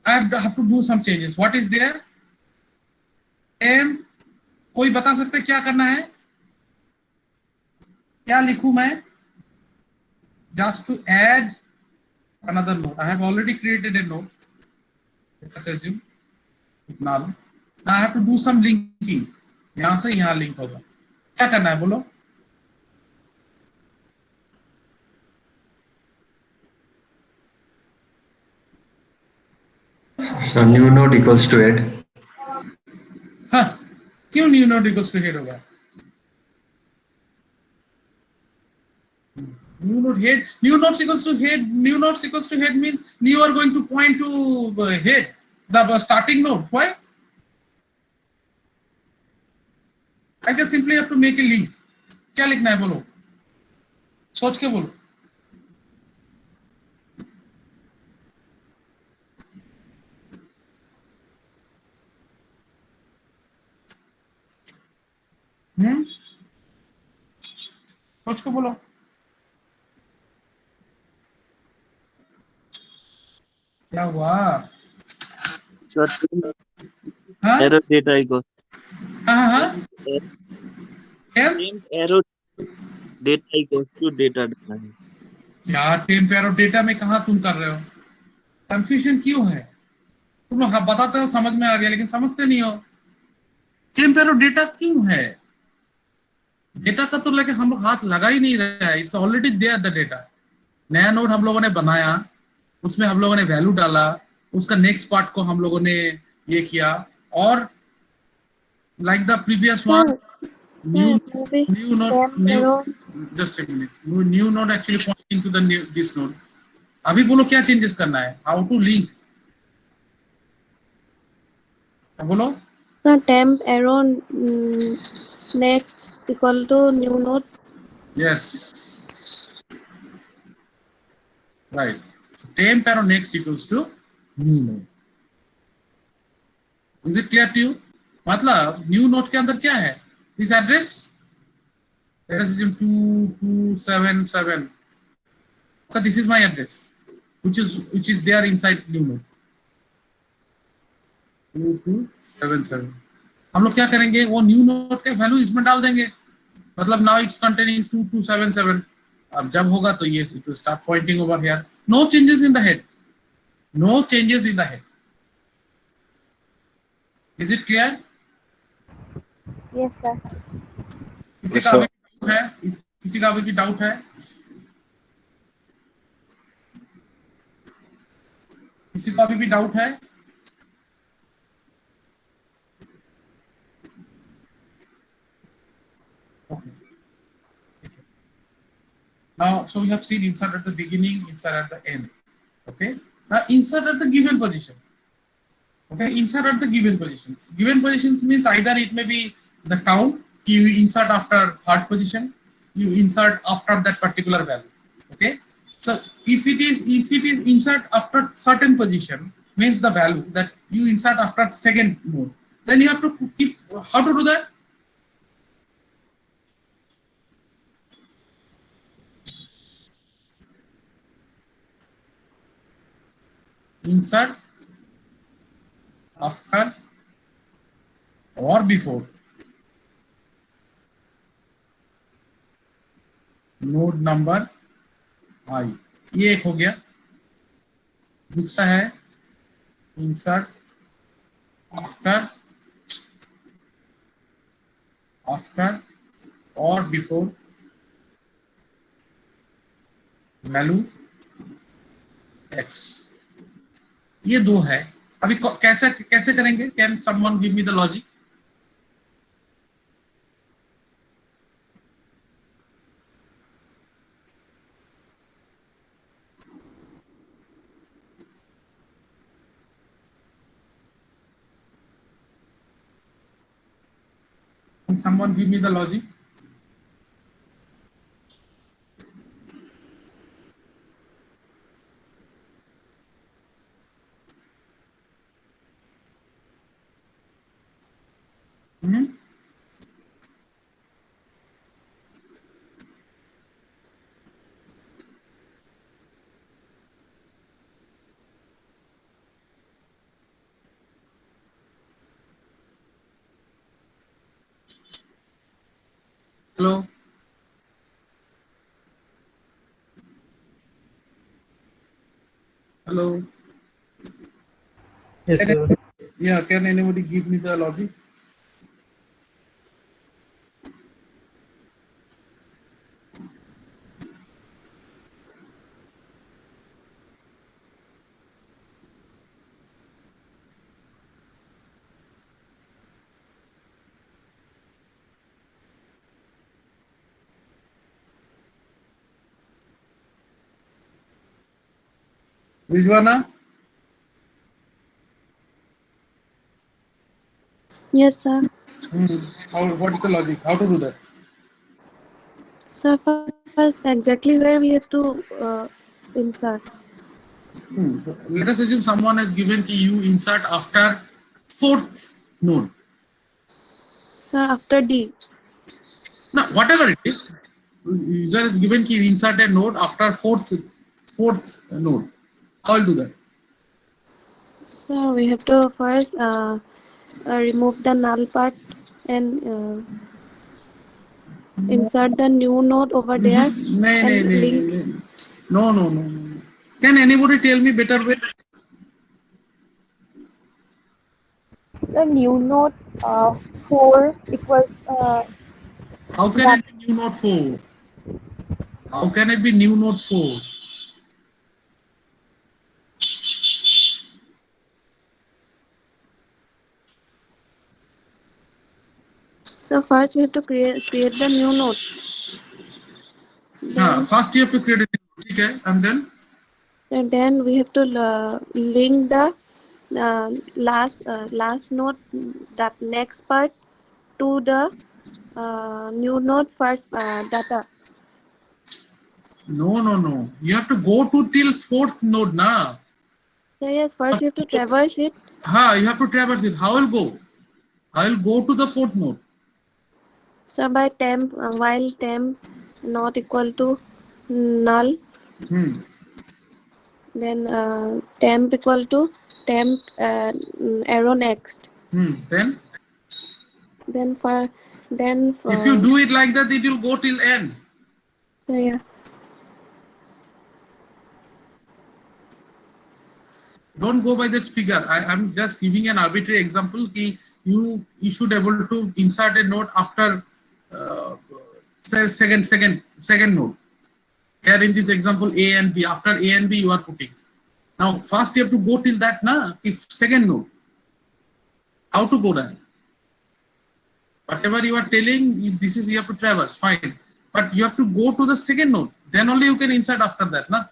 I have to do some changes. What is there? M. कोई बता सकते क्या करना है? क्या लिखूं मैं? Just to add another node. I have already created a node. Let us assume null. Now I have to do some linking. यहाँ से यहाँ लिंक होगा. क्या करना है बोलो? So new node equals to head. हाँ, क्यों new node equals to head होगा? New node head. New nodes equals to head. New nodes equals to head means you are going to point to head, the starting node. Why? I just simply have to make a link. क्या लिखना है बोलो? सोच के बोलो. सोच के बोलो. क्या हुआ? Sir, हाँ error data equals हाँ. temp arrow data equals to data देना है. क्या टेम्प एरो डेटा में कहा तुम कर रहे हो? कंफ्यूजन क्यों है? तुम लोग बताते हो समझ में आ गया लेकिन समझते नहीं हो. टेम्प एरो डेटा क्यों है? डेटा का तो लेके हम लोग हाथ लगा ही नहीं रहा है. It's already there the data. नया नोड हम लोगों ने बनाया, उसमें हम लोगों ने वैल्यू डाला, उसका नेक्स्ट पार्ट को हम लोगों ने ये किया और like the previous one new Temp arrow. just a minute. New node actually pointing to the this node. अभी बोलो क्या चेंजेस करना है? How to link? बोलो. So temp arrow next equal to new node. Yes. Right. Temp arrow next equals to new node. Is it clear to you? मतलब new node के अंदर क्या है? This address. Address is 2277. So this is my address, which is there inside new node. 2277. हम लोग क्या करेंगे? वो न्यू नोड के वैल्यू इसमें डाल देंगे. मतलब now it's containing 2277. अब जब होगा तो ये it will start pointing over here. No changes in the head. No changes in the head. Is it clear? Yes, sir. किसी का अभी डाउट है? किसी का अभी भी डाउट है? किसी का अभी भी डाउट है? Okay. Now, so we have seen insert at the beginning, insert at the end. Okay. Now, insert at the given position. Okay. Insert at the given positions. Given positions means either it may be the count. You insert after third position. You insert after that particular value. Okay. So if it is insert after certain position means the value that you insert after second node. Then you have to keep how to do that. Insert after or before node number I. ये एक हो गया. दूसरा है insert after or before value x, ये दो है। अभी कैसे कैसे करेंगे? Can someone give me the logic? Can someone give me the logic? Hmm? Hello? Hello? Yes, sir. Yeah, can anybody give me the logic? Vijwana? Yes, sir. What is the logic? How to do that? So first, exactly where we have to insert. Let us assume someone has given key you insert after fourth node. Sir, after D. Now, whatever it is, user is given key you insert a node after fourth node. I'll do that. So we have to first remove the null part and insert the new node over there and link. No. Can anybody tell me better way? So new node 4 equals How can that. it be new node 4? How can it be new node 4? So first we have to create the new node. Then First you have to create a new node, okay? And then we have to link the last node, that next part, to the new node first data. No. You have to go to till fourth node, na. So yes, first you have to traverse it. You have to traverse it. How will go? I will go to the fourth node. So by temp, while temp not equal to null, then temp equal to temp arrow next. Then Then if you do it like that, it will go till end. so yeah. Don't go by this figure. I'm just giving an arbitrary example. You should able to insert a node after say second node. Here in this example, A and B. After A and B, you are putting. Now first you have to go till that, na? If second node. How to go there? Whatever you are telling, this is you have to traverse, fine. But you have to go to the second node. Then only you can insert after that, na?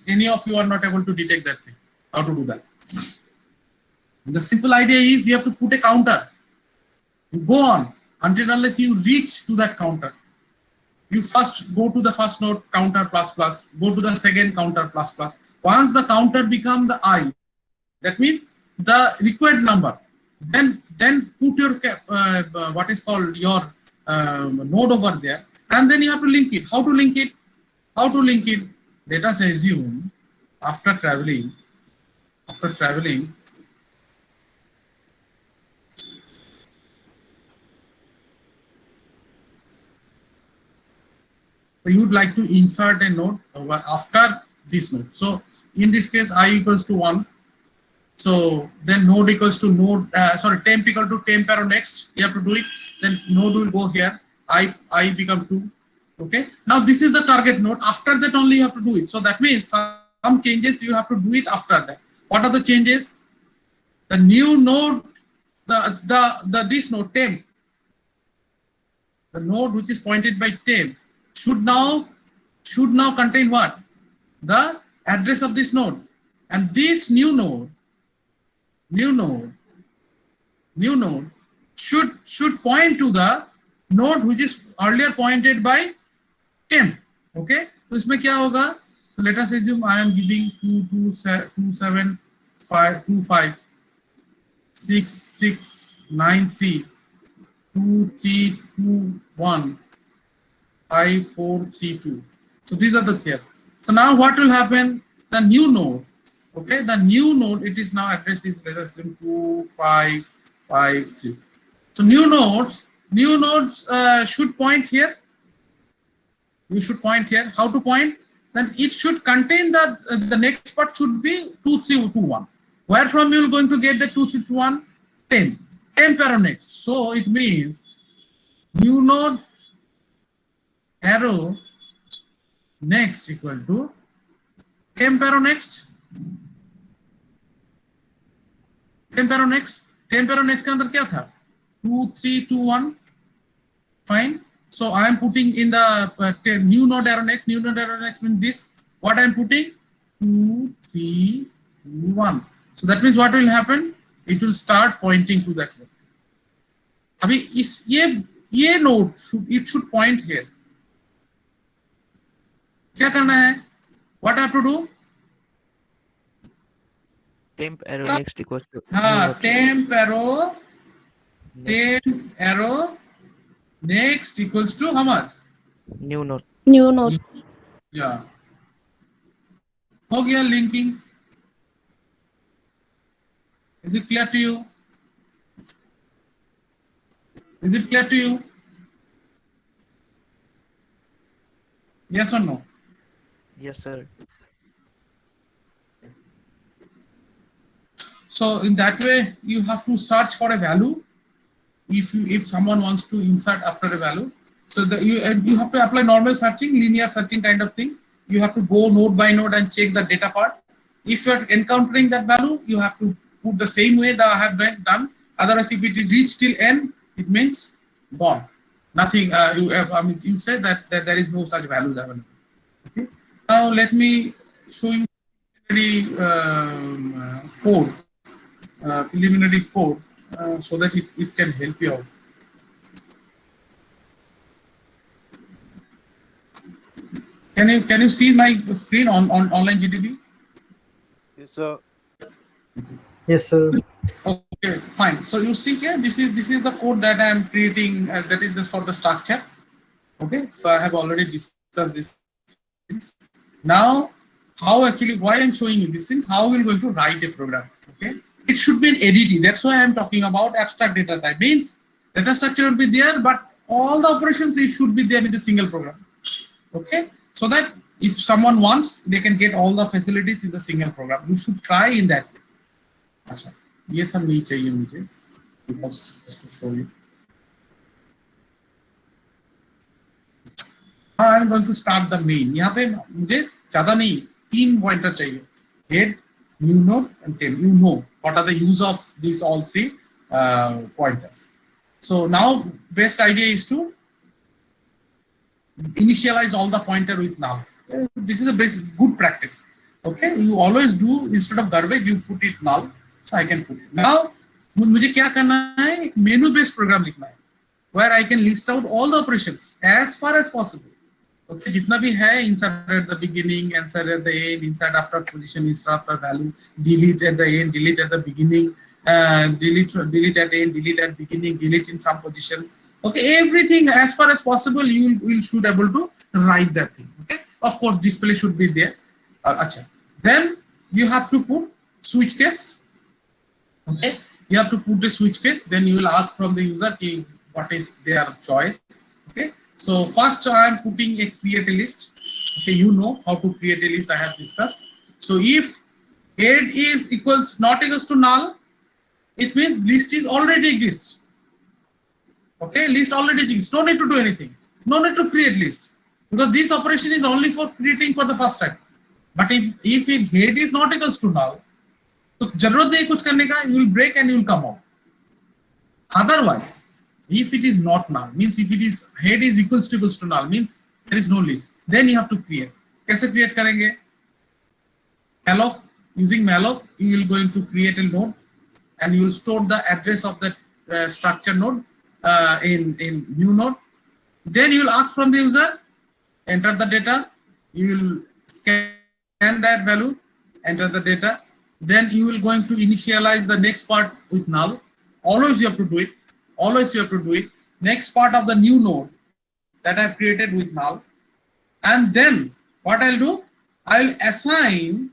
Any of you are not able to detect that thing. How to do that? The simple idea is you have to put a counter. You go on until unless you reach to that counter. You first go to the first node counter plus plus, go to the second counter plus plus. Once the counter become the I, that means the required number. Then put your what is called your node over there, and then you have to link it. How to link it? Let us assume after traveling, So you would like to insert a node after this node. So in this case, I equals to 1. So then node equals to node, temp equal to temp arrow next. You have to do it. Then node will go here. I become 2. Okay. Now this is the target node. After that only you have to do it. So that means some changes you have to do it after that. What are the changes? The new node, this node temp, the node which is pointed by temp should now contain what? The address of this node, and this new node should point to the node which is earlier pointed by temp. Okay, so इसमें क्या होगा? So let us assume I am giving 227.525 6693 2321 5432. So these are the here. So now what will happen? The new node, okay, the new node, it is now address is, let us assume 2553. So new nodes should point here. You should point here. How to point? Then it should contain the next part should be 2321. Where from you are going to get the 2321? 10. Temp arrow next. So it means new node arrow next equal to temp arrow next. Temp arrow next. Temp arrow next के अंदर क्या था? 2321. Fine. So I am putting in the new node arrow next. New node arrow next means this. What I am putting? 2321. So that means what will happen? It will start pointing to that node. अभी इस ये node should point here. क्या करना है? What I have to do? Temp arrow next equals to temp arrow next equals to how much? new node. New node. Yeah. हो गया linking. Is it clear to you? Is it clear to you? Yes or no? Yes, sir. So in that way, you have to search for a value. If someone wants to insert after a value, so you have to apply normal searching, linear searching kind of thing. You have to go node by node and check the data part. If you are encountering that value, you have to put the same way that I have done. Otherwise, if it reach till n, it means gone. Nothing. You said that there is no such values available. Okay. Now let me show you preliminary code so that it can help you out. Can you see my screen on online GDB? Yes, sir. Yes, sir. Okay, fine. So you see here, this is the code that I am creating. That is just for the structure. Okay, so I have already discussed this. Now, why I'm showing you these things? How we're going to write a program? Okay, it should be an ADT. That's why I'm talking about abstract data type. Means data structure will be there, but all the operations it should be there in the single program. Okay, so that if someone wants, they can get all the facilities in the single program. You should try in that. अच्छा, ये सब नहीं चाहिए मुझे, because just to show you. I'm going to start the main. यहाँ पे मुझे ज़्यादा नहीं, 3 pointer चाहिए. Head, new node, and temp. You know what are the use of these all 3 pointers. So now best idea is to initialize all the pointer with null. This is a good practice. Okay, you always do, instead of garbage you put it null. So I can put it. Now मुझे क्या करना है? Menu based program लिखना है, where I can list out all the operations as far as possible. Okay, जितना भी है, insert at the beginning, insert at the end, insert after position, insert after value, delete at the end, delete at the beginning, delete at the end, delete at beginning, delete in some position. Okay, everything as far as possible you should able to write that thing. Okay, of course display should be there. Then you have to put switch case. Okay, you have to put the switch case. Then you will ask from the user what is their choice. Okay, So first I am putting a create a list. Okay, you know how to create a list, I have discussed. So if head is equals not equals to null, it means list is already exists. Okay, list already exists. No need to do anything. No need to create list, because this operation is only for creating for the first time. But if head is not equals to null, तो जरूरत नहीं कुछ करने का, you will break and you will come out. Otherwise, if it is not null, means if it is head is equals to null, means there is no list. Then you have to create. कैसे create करेंगे? Malloc, using malloc, you will going to create a node and you will store the address of that structure node in new node. Then you will ask from the user, enter the data, you will scan that value, enter the data. Then you will going to initialize the next part with null. Always you have to do it. Always you have to do it. Next part of the new node that I have created with null. And then what I'll do, I'll assign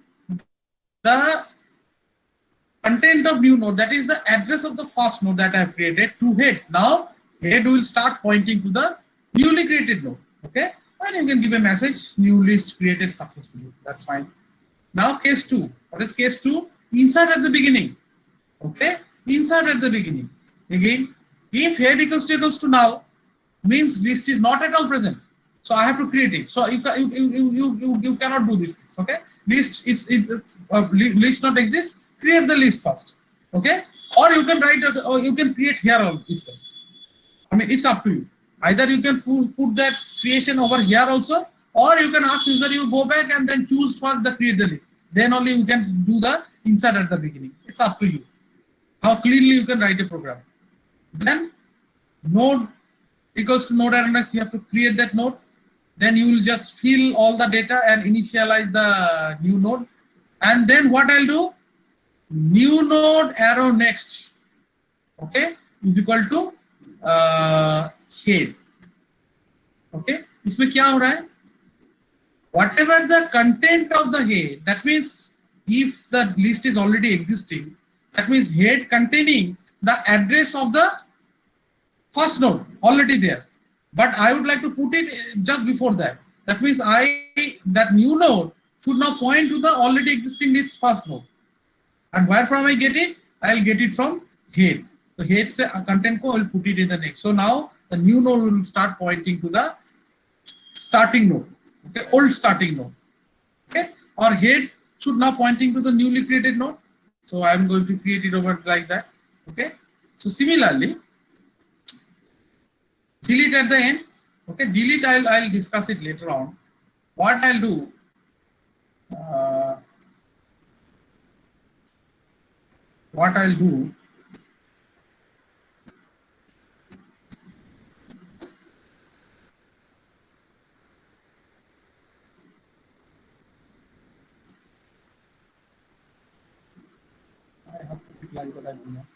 the content of new node, that is the address of the first node that I have created, to head. Now head will start pointing to the newly created node. Okay, and you can give a message, new list created successfully. That's fine. Now case 2. What is case 2? Insert at the beginning. Okay, insert at the beginning. Again, if head equals to null, means list is not at all present. So I have to create it. So you cannot do this. Okay, list list not exists. Create the list first. Okay, or you can write or you can create here itself. I mean, it's up to you. Either you can put that creation over here also, or you can ask user, you go back and then choose first the create the list. Then only you can do the insert at the beginning. It's up to you. How cleanly you can write a program. Then node equals to node address, you have to create that node. Then you will just fill all the data and initialize the new node. And then what I'll do, new node arrow next, okay, is equal to head. Okay, इसमें क्या हो रहा है? Whatever the content of the head, that means if the list is already existing, that means head containing the address of the first node already there. But I would like to put it just before that. That means that new node should now point to the already existing list first node. And where from I get it? I'll get it from head. So head se content ko I will put it in the next. So now the new node will start pointing to the starting node. Okay, old starting node. Okay, or head should now pointing to the newly created node. So I am going to create it over like that. Okay. So similarly, delete at the end. Okay, delete I'll discuss it later on. What I'll do, I have to pick like that, I don't know.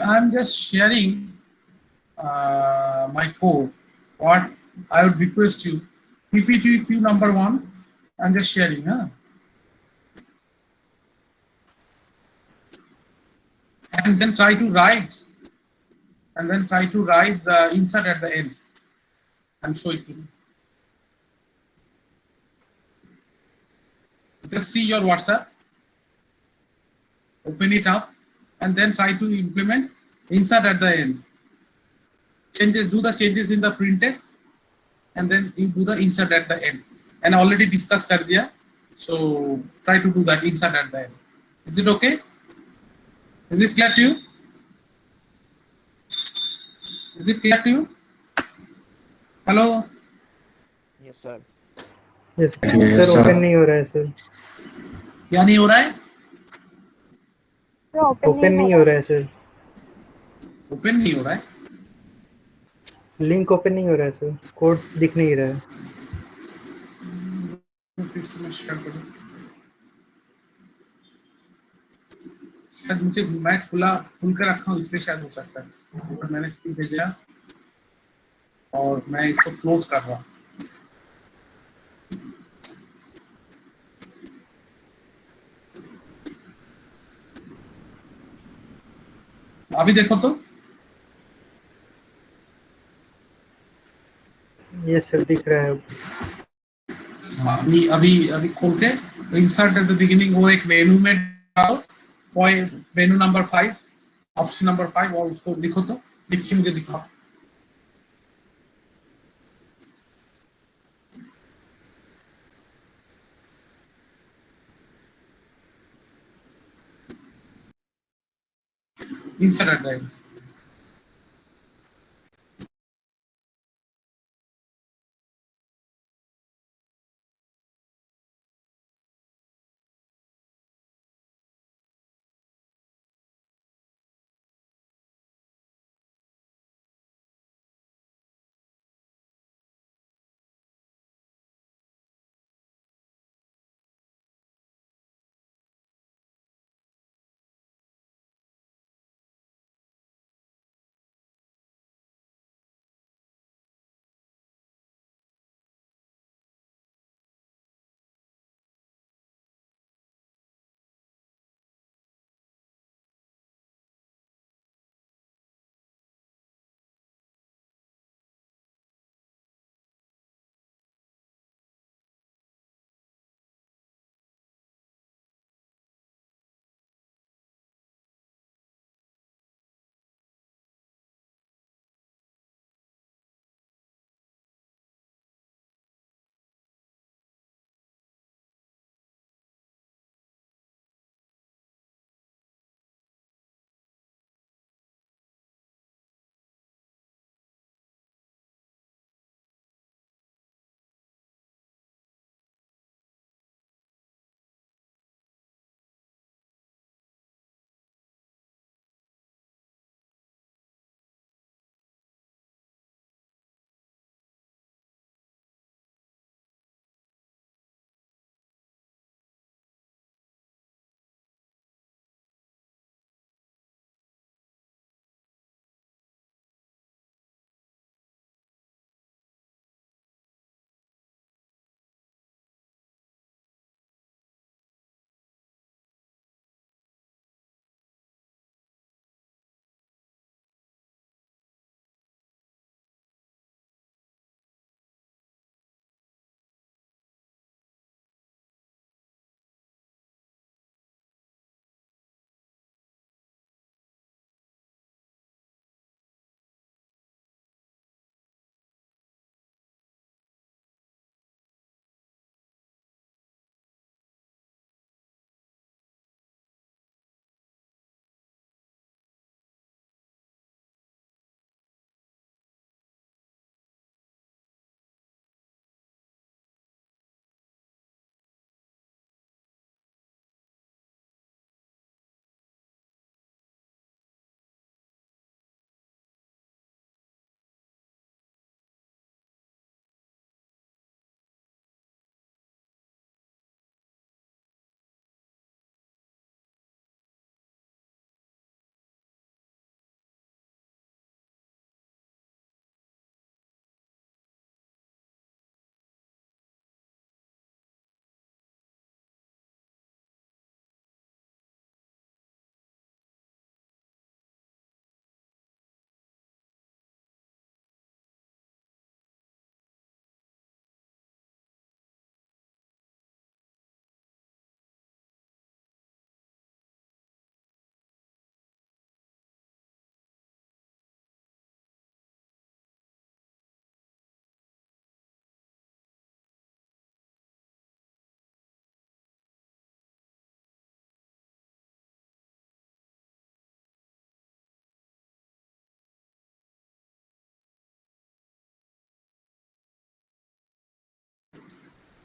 I'm just sharing my code. What I would request you, PPT with you number 1. I'm just sharing. And then try to write. And then try to write the insert at the end and show it to me. Just see your WhatsApp. Open it up. And then try to implement insert at the end. Changes, do the changes in the printf, and then you do the insert at the end. And I already discussed earlier, so try to do that insert at the end. Is it okay? Is it clear to you? Is it clear to you? Hello? Yes, sir. Yes, Yes, sir. sir. Open नहीं हो रहा है sir. क्या नहीं हो रहा है? Open नहीं हो रहा है सर. ओपन नहीं हो रहा है. लिंक ओपन नहीं हो रहा है सर. कोड दिख नहीं रहा है. फिर से मैं शेयर करूं. शायद मुझे मैं खुल कर रखा हूँ, इसलिए शायद हो सकता है. मैंने भेजा और मैं इसको क्लोज कर रहा हूँ. अभी देखो तो यस सर दिख रहा है। अभी अभी अभी खोल के इंसर्ट एट द बिगिनिंग वो एक मेनू में डालो, पॉइंट मेनू नंबर 5, ऑप्शन नंबर 5, और उसको लिखो तो, लिख के मुझे दिखाओ। Insert address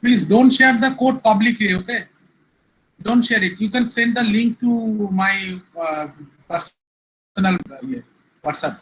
please don't share the code publicly, okay? Don't share it. You can send the link to my personal WhatsApp.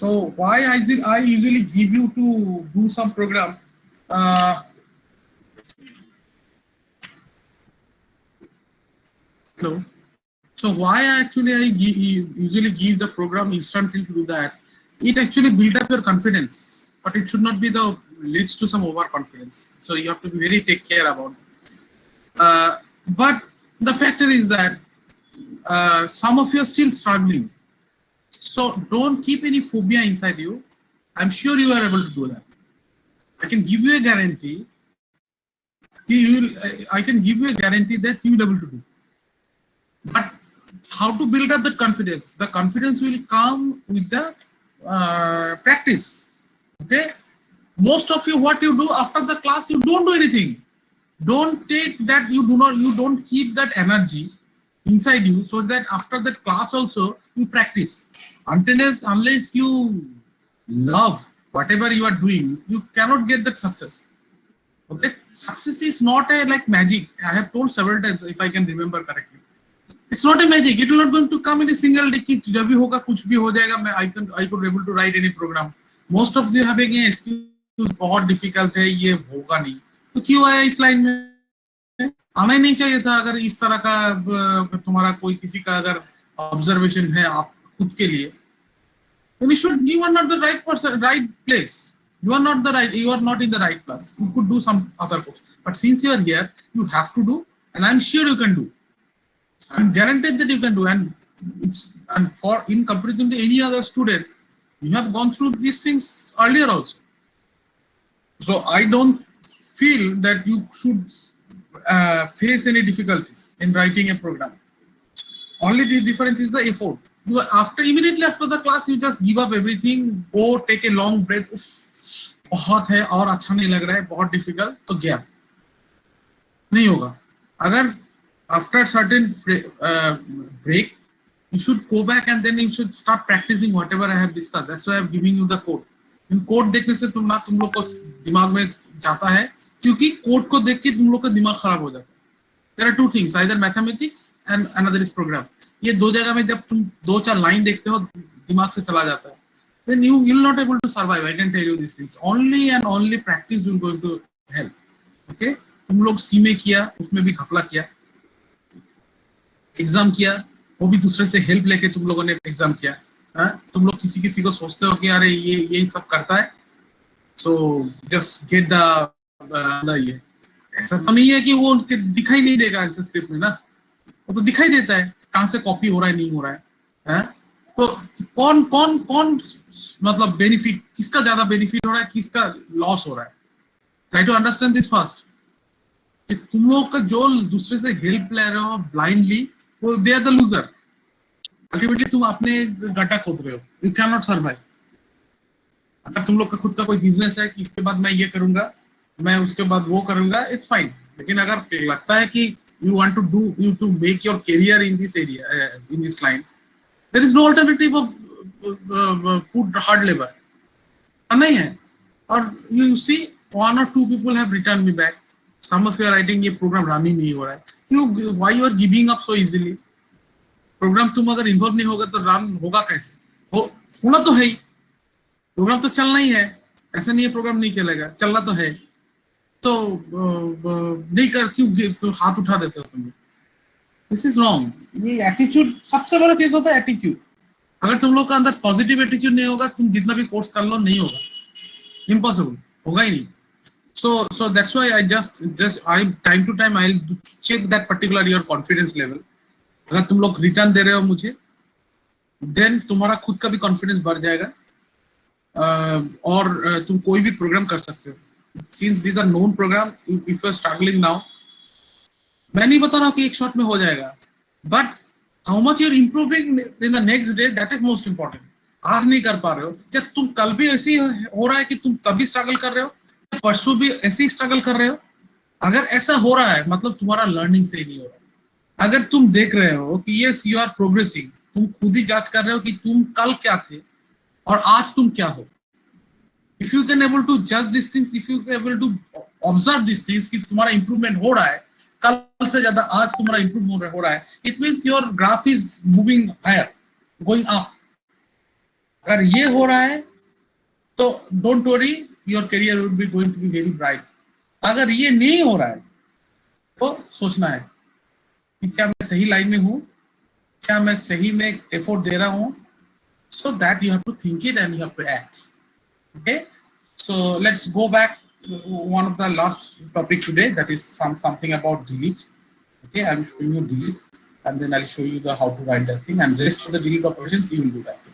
So why I usually give you to do some program. Hello. So why actually usually give the program instantly to do that? It actually build up your confidence, but it should not be the leads to some overconfidence. So you have to be very take care about it. But the factor is that some of you are still struggling. So don't keep any phobia inside you. I'm sure you are able to do that. I can give you a guarantee. I can give you a guarantee that you will be able to do. But how to build up that confidence? The confidence will come with the practice. Okay. Most of you, what you do after the class, you don't do anything. Don't take that. You don't keep that energy inside you, so that after that class also you practice. Unless you love whatever you are doing, you cannot get that success. Okay, success is not a like magic. I have told several times, if I can remember correctly. It's not a magic. It will not going to come in a single day. कि जब भी होगा कुछ भी हो जाएगा. I could be able to write any program. Most of you having a excuse बहुत difficult है, ये होगा नहीं. तो क्यों आया इस लाइन में? आना ही नहीं चाहिए था. अगर इस तरह का तुम्हारा कोई किसी का अगर observation है आप खुद के लिए, then you are not the right person, right place. You are not in the right class. You could do some other course. But since you are here, you have to do, and I'm sure you can do. I'm guaranteed that you can do, and in comparison to any other students, you have gone through these things earlier also. So I don't feel that you should face any difficulties in writing a program. Only the difference is the effort. Immediately after the class, you just give up everything, go take a long breath. बहुत है और अच्छा नहीं लग रहा है, बहुत difficult, तो gap नहीं होगा. अगर after certain break, you should go back and then you should start practicing whatever I have discussed. That's why I'm giving you the code. In code देखने से तुम लोग को दिमाग में जाता है, क्योंकि code को देख के तुम लोग का दिमाग खराब हो जाता है. There are two things, either mathematics and another is program. ये दो जगह में जब तुम 2-4 लाइन देखते हो, दिमाग से चला जाता है. Then you will not able to survive. I can tell you these things. Only and only practice will going to help. Okay? तुम लोग सी में किया, उसमें भी घपला किया. एग्जाम किया, वो भी दूसरे से हेल्प लेके तुम लोगों ने एग्जाम किया. तुम लोग किसी को सोचते हो कि अरे ये सब करता है, सो जस्ट गेट द ये. ऐसा तो नहीं है कि वो उनके दिखाई नहीं देगा आंसर स्क्रिप्ट में ना, वो तो दिखाई देता है कहाँ से कॉपी हो रहा है, नहीं हो रहा है. तो कौन मतलब बेनिफिट, किसका ज्यादा बेनिफिट हो रहा है, किसका लॉस हो रहा है. Try to understand this first. कि तुम लोग का जो दूसरे से हेल्प ले रहे हो ब्लाइंडली, वो they are the loser. Ultimately तुम अपने गड्ढा खोद रहे हो. You can not survive. अगर तुम लोग का खुद का कोई बिजनेस है कि इसके बाद मैं ये करूंगा, मैं उसके बाद वो करूंगा, इट्स फाइन. लेकिन अगर लगता है कि you want to make your career in this area, in this line, there is no alternative of put hard labor. नहीं है. और you see 1 or 2 people have returned me back. Some of you are writing ये program run ही नहीं हो रहा है. क्यों? Why you are giving up so easily? Program तुम अगर इन्वॉल्व नहीं होगा तो रन होगा कैसे? होना तो है ही. प्रोग्राम तो चलना ही है. ऐसा नहीं है प्रोग्राम नहीं चलेगा, चलना तो है. तो नहीं कर क्यों हाथ उठा देते हो तुम? This is wrong. ये एटीट्यूड सबसे बड़ा चीज होता है. एटीट्यूड अगर तुम लोग का अंदर पॉजिटिव एटीट्यूड नहीं होगा, तुम जितना भी कोर्स कर लो नहीं होगा. इम्पॉसिबल, होगा ही नहीं. So that's why I just time to time I'll check that particular your confidence level. अगर तुम लोग रिटर्न दे रहे हो मुझे, देन तुम्हारा खुद का भी कॉन्फिडेंस बढ़ जाएगा और तुम कोई भी प्रोग्राम कर सकते हो. Since these are known program, if you are struggling now, मैं नहीं बता रहा हूँ कि एक शॉट में हो जाएगा, but how much you are improving in the next day, that is most important. आज नहीं कर पा रहे हो, क्या तुम कल भी ऐसे हो रहा है कि तुम तभी स्ट्रगल कर रहे हो, परसों भी ऐसे ही स्ट्रगल कर रहे हो? अगर ऐसा हो रहा है मतलब तुम्हारा लर्निंग से ही नहीं हो रहा है. अगर तुम देख रहे हो कि yes you are progressing, तुम खुद ही जांच कर रहे हो कि तुम कल क्या थे और आज तुम क्या हो. If you can able to judge these things, if you can able to observe these things कि तुम्हारा improvement हो रहा है, कल से ज्यादा आज तुम्हारा improve हो रहा है, it means your graph is moving higher, going up. अगर ये हो रहा है तो don't worry, your career will be going to be very bright. अगर ये नहीं हो रहा है तो सोचना है कि क्या मैं सही लाइन में हूँ, क्या मैं सही में एफर्ट दे रहा हूँ। So that you have to think it and you have to act. Okay, so let's go back to one of the last topic today, that is something about delete. Okay, I'm showing you delete and then I'll show you the how to write that thing, and rest of the delete operations you will do that thing.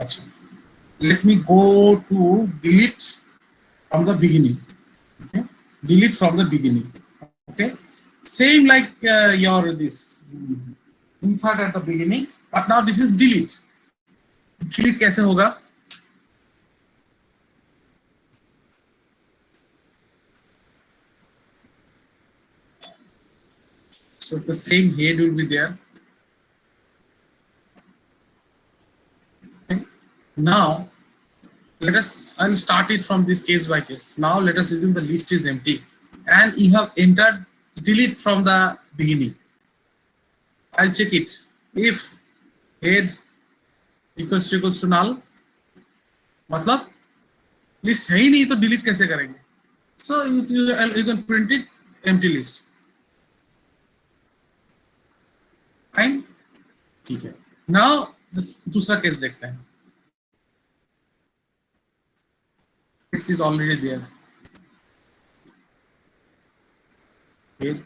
Achha. Let me go to delete from the beginning. Okay, delete from the beginning. Okay, same like your this insert at the beginning, but now this is delete. Delete कैसे होगा? So the same head will be there. Okay. Now I'll start it from this case by case. Now let us assume the list is empty and you have entered delete from the beginning. I'll check it. If head equals to null, मतलब list है ही नहीं तो delete कैसे करेंगे? So you can print it empty list. Fine? ठीक है. Now दूसरा case देखते हैं. It is already there. Head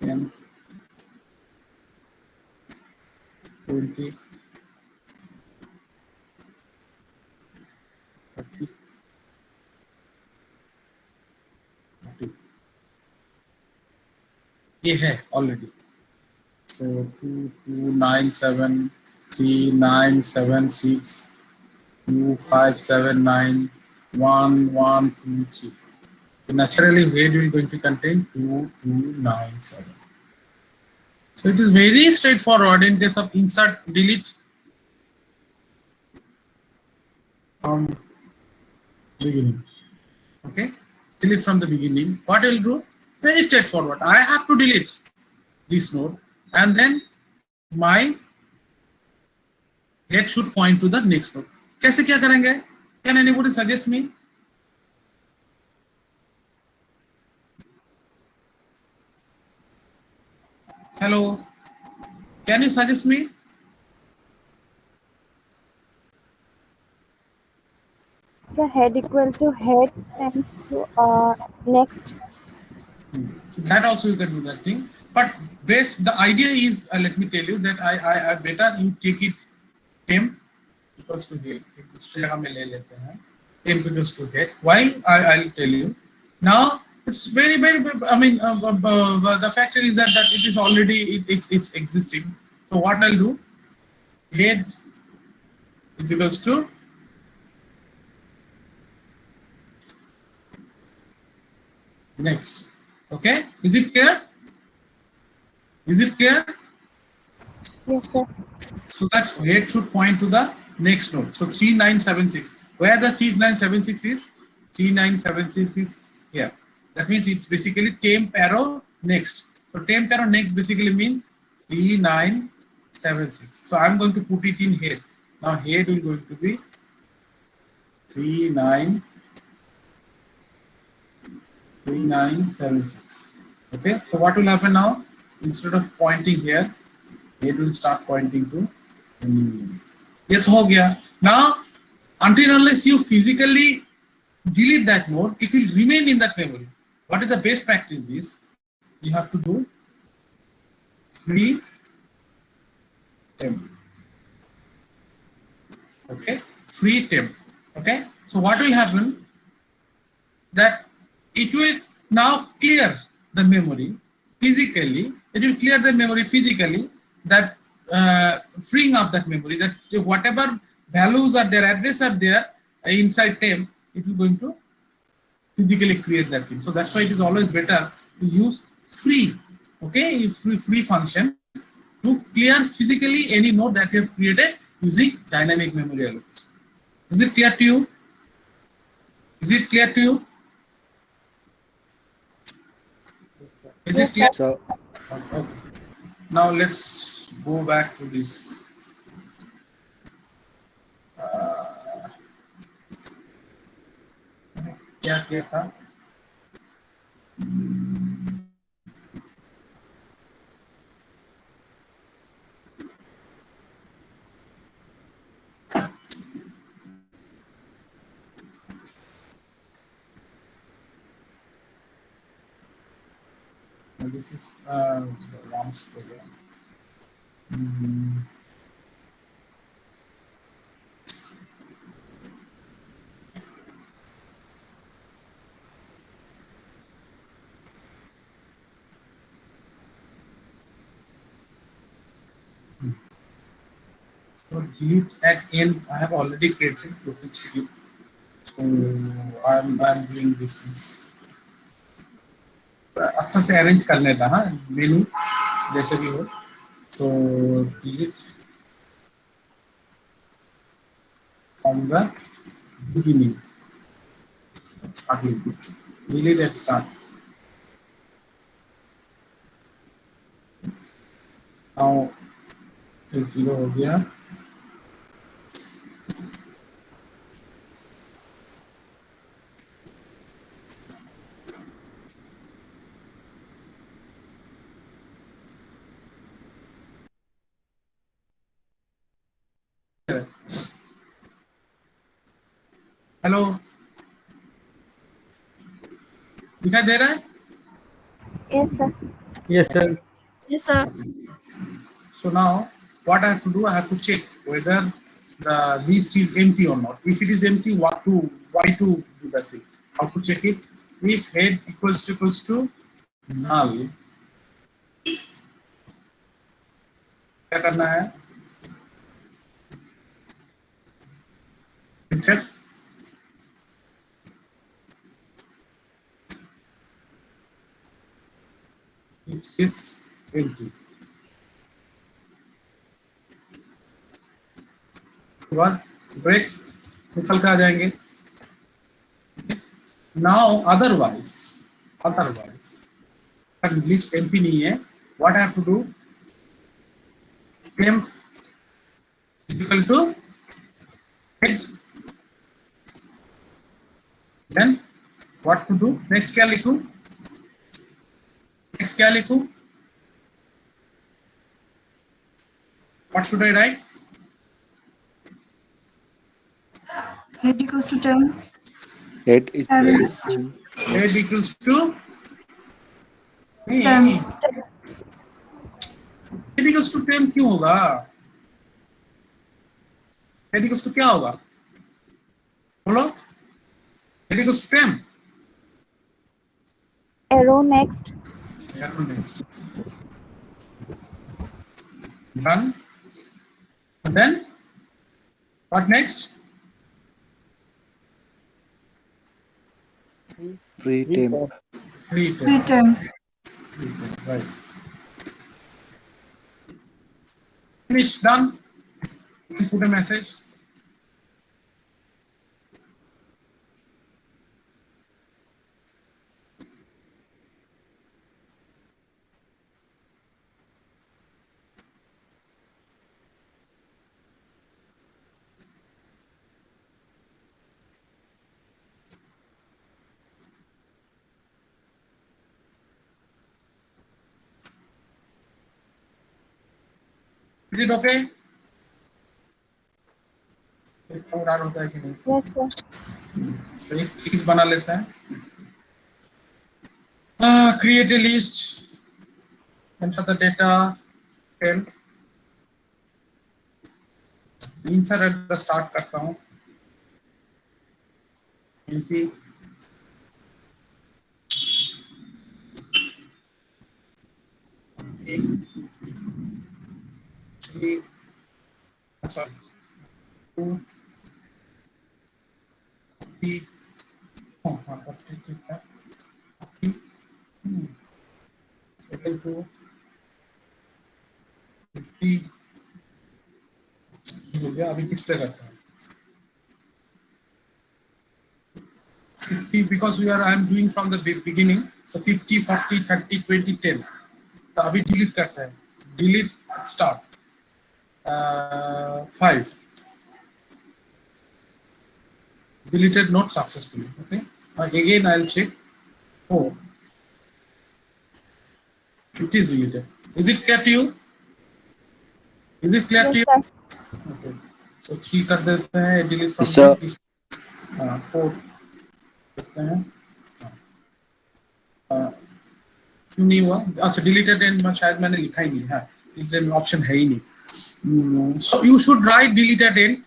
10, 20, 30, 40. ये है already. So 2, 2, 9, 7, 3, 9, 7, 6, 2, 5, 7, 9, 1, 1, 2, 3. So naturally, head will going to contain 2, 2, 9, 7. So it is very straightforward in case of insert delete from beginning. Okay, delete from the beginning. What I will do? Very straightforward. I have to delete this node, and then my head should point to the next node. कैसे क्या करेंगे? Can anybody suggest me? Hello, can you suggest me? So head equal to head times to next. So that also you can do that thing. But the idea is, let me tell you that I better you take it temp equals to head. Temp equals to head. Why? I'll tell you. Now it's very. I mean, the factor is that it is already it's existing. So what I'll do? Head is equals to next. Okay, is it clear? Is it clear? Yes, sir. So that head should point to the next node. So 3976. Where the 3976 is? 3976 is here. That means it's basically temp arrow next. So temp arrow next basically means 3976. So I'm going to put it in head. Now head is going to be 3976. Okay. So what will happen now? Instead of pointing here, it will start pointing to the new node. ये तो हो गया. Now, until unless you physically delete that node, it will remain in that memory. What is the best practice is, you have to do free temp. Okay, free temp. Okay, so what will happen? That it will now clear the memory physically. It will clear the memory physically. That freeing up that memory. That whatever values are there, address are there inside temp, it will going to physically create that thing. So that's why it is always better to use free. Okay, free function to clear physically any node that you have created using dynamic memory allocation. Is it clear to you? Is it clear to you? Is it Yes, clear? sir. So Okay. Now let's go back to this. क्या किया था? This is the RAMS program. So delete at end. I have already created profit schedule. So I'm doing this things. अच्छा से arrange कर लेता हाँ मेनू जैसे भी हो. So delete from the beginning. Delete at start. Now 0 हो गया. हेलो दिखाई दे रहा है? Yes, sir. Yes, sir. Yes, sir. So now what I have to do, I have to check whether the list is empty or not. If it is empty, why to do that thing? How to check it? If head equals to null, क्या करना है? Printf which is empty. उसके बाद break निकल के आ जाएंगे. Now otherwise अगर list empty नहीं है, what I have to do? temp is equal to head. Then what to do? Next क्या लिखूं? What should I write? Head equals to 10. head is And Head equals to 10. head equals to 10 क्यों होगा? head equals to क्या होगा? बोलो. head equals to 10. Arrow next. Done. And then what next? free temp. Free Free temp. 10. Right. Finish. Done. You put a message. Is it okay? और are होता है कि नहीं? Yes, sir. तो एक लिस्ट बना लेता है. Create a list. Enter the data. Temp. Insert at the start करता हूँ. empty. Three. Sorry. 2. 3. Oh, what is that? 3. Equal to 50. हो गया. अभी डिस्प्ले करता हूँ. 50 because I am doing from the beginning. So 50, 40, 30, 20, 10. तो अभी डिलीट करते हैं. Delete start. 5. Deleted note successfully. Okay. Again I'll check. 4. It is deleted. Is it clear to you? Is it clear to Yes, you? sir. Okay. So 3 कर देते हैं. Delete from Sir. this. 4 करते हैं. क्यों नहीं हुआ? अच्छा डिलीटेड एंड शायद मैंने लिखा ही नहीं. हाँ डिलीटेड ऑप्शन है ही नहीं. So you should write deleted end.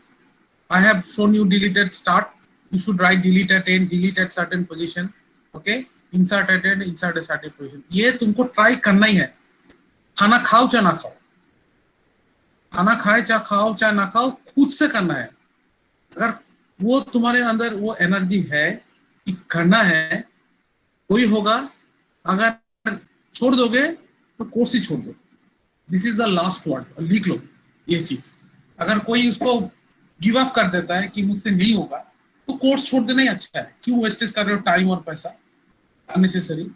I have shown you deleted start. You should write deleted end, delete at certain position. Okay, insert at end, insert at certain position. ये तुमको try करना ही है. खाना खाओ चाहे ना खाओ, खाना खाए चाहे खाओ चाहे ना खाओ, खुद से करना है. अगर वो तुम्हारे अंदर वो एनर्जी है कि करना है, कोई होगा. अगर छोड़ दोगे तो कोर्स ही छोड़ दो. This is the last word. लिख लो ये चीज. अगर कोई उसको गिव अप कर देता है कि मुझसे नहीं होगा, तो कोर्स छोड़ देना ही अच्छा है. क्यों वेस्टेज कर रहे हो टाइम और पैसा अननेसेसरी.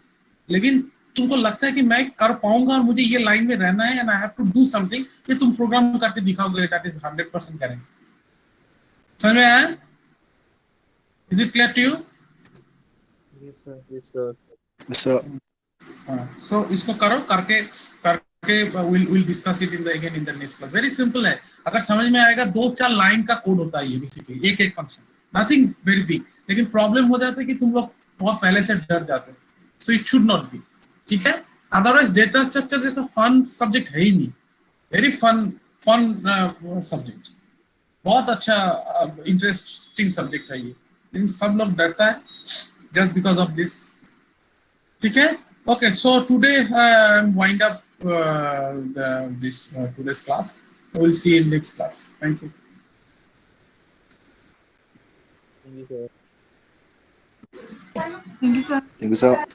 लेकिन तुमको लगता है कि मैं कर पाऊंगा और मुझे ये लाइन में रहना है and I have to do something, ये तुम प्रोग्राम करके दिखाओगे. दैट इज 100% करेंगे. समझ में आया? Is it clear to you? Yes, sir. So So इसको करो. करके we'll discuss it in the next class. Very simple है. अगर समझ में आएगा, 2-4 लाइन का कोड होता है ये बेसिकली, एक फंक्शन. Nothing very big. लेकिन प्रॉब्लम हो जाता है कि तुम लोग बहुत पहले से डर जाते हो. So it should not be. ठीक है? Otherwise डेटा स्ट्रक्चर जैसा फन सब्जेक्ट है ही नहीं. Very fun subject. बहुत अच्छा इंटरेस्टिंग सब्जेक्ट है ये. लेकिन सब लोग डरता है just because of this. ठीक है? Okay, so today wind up today's class. We'll see you in next class. Thank you. Thank you, sir. Thank you, sir. thank you, sir.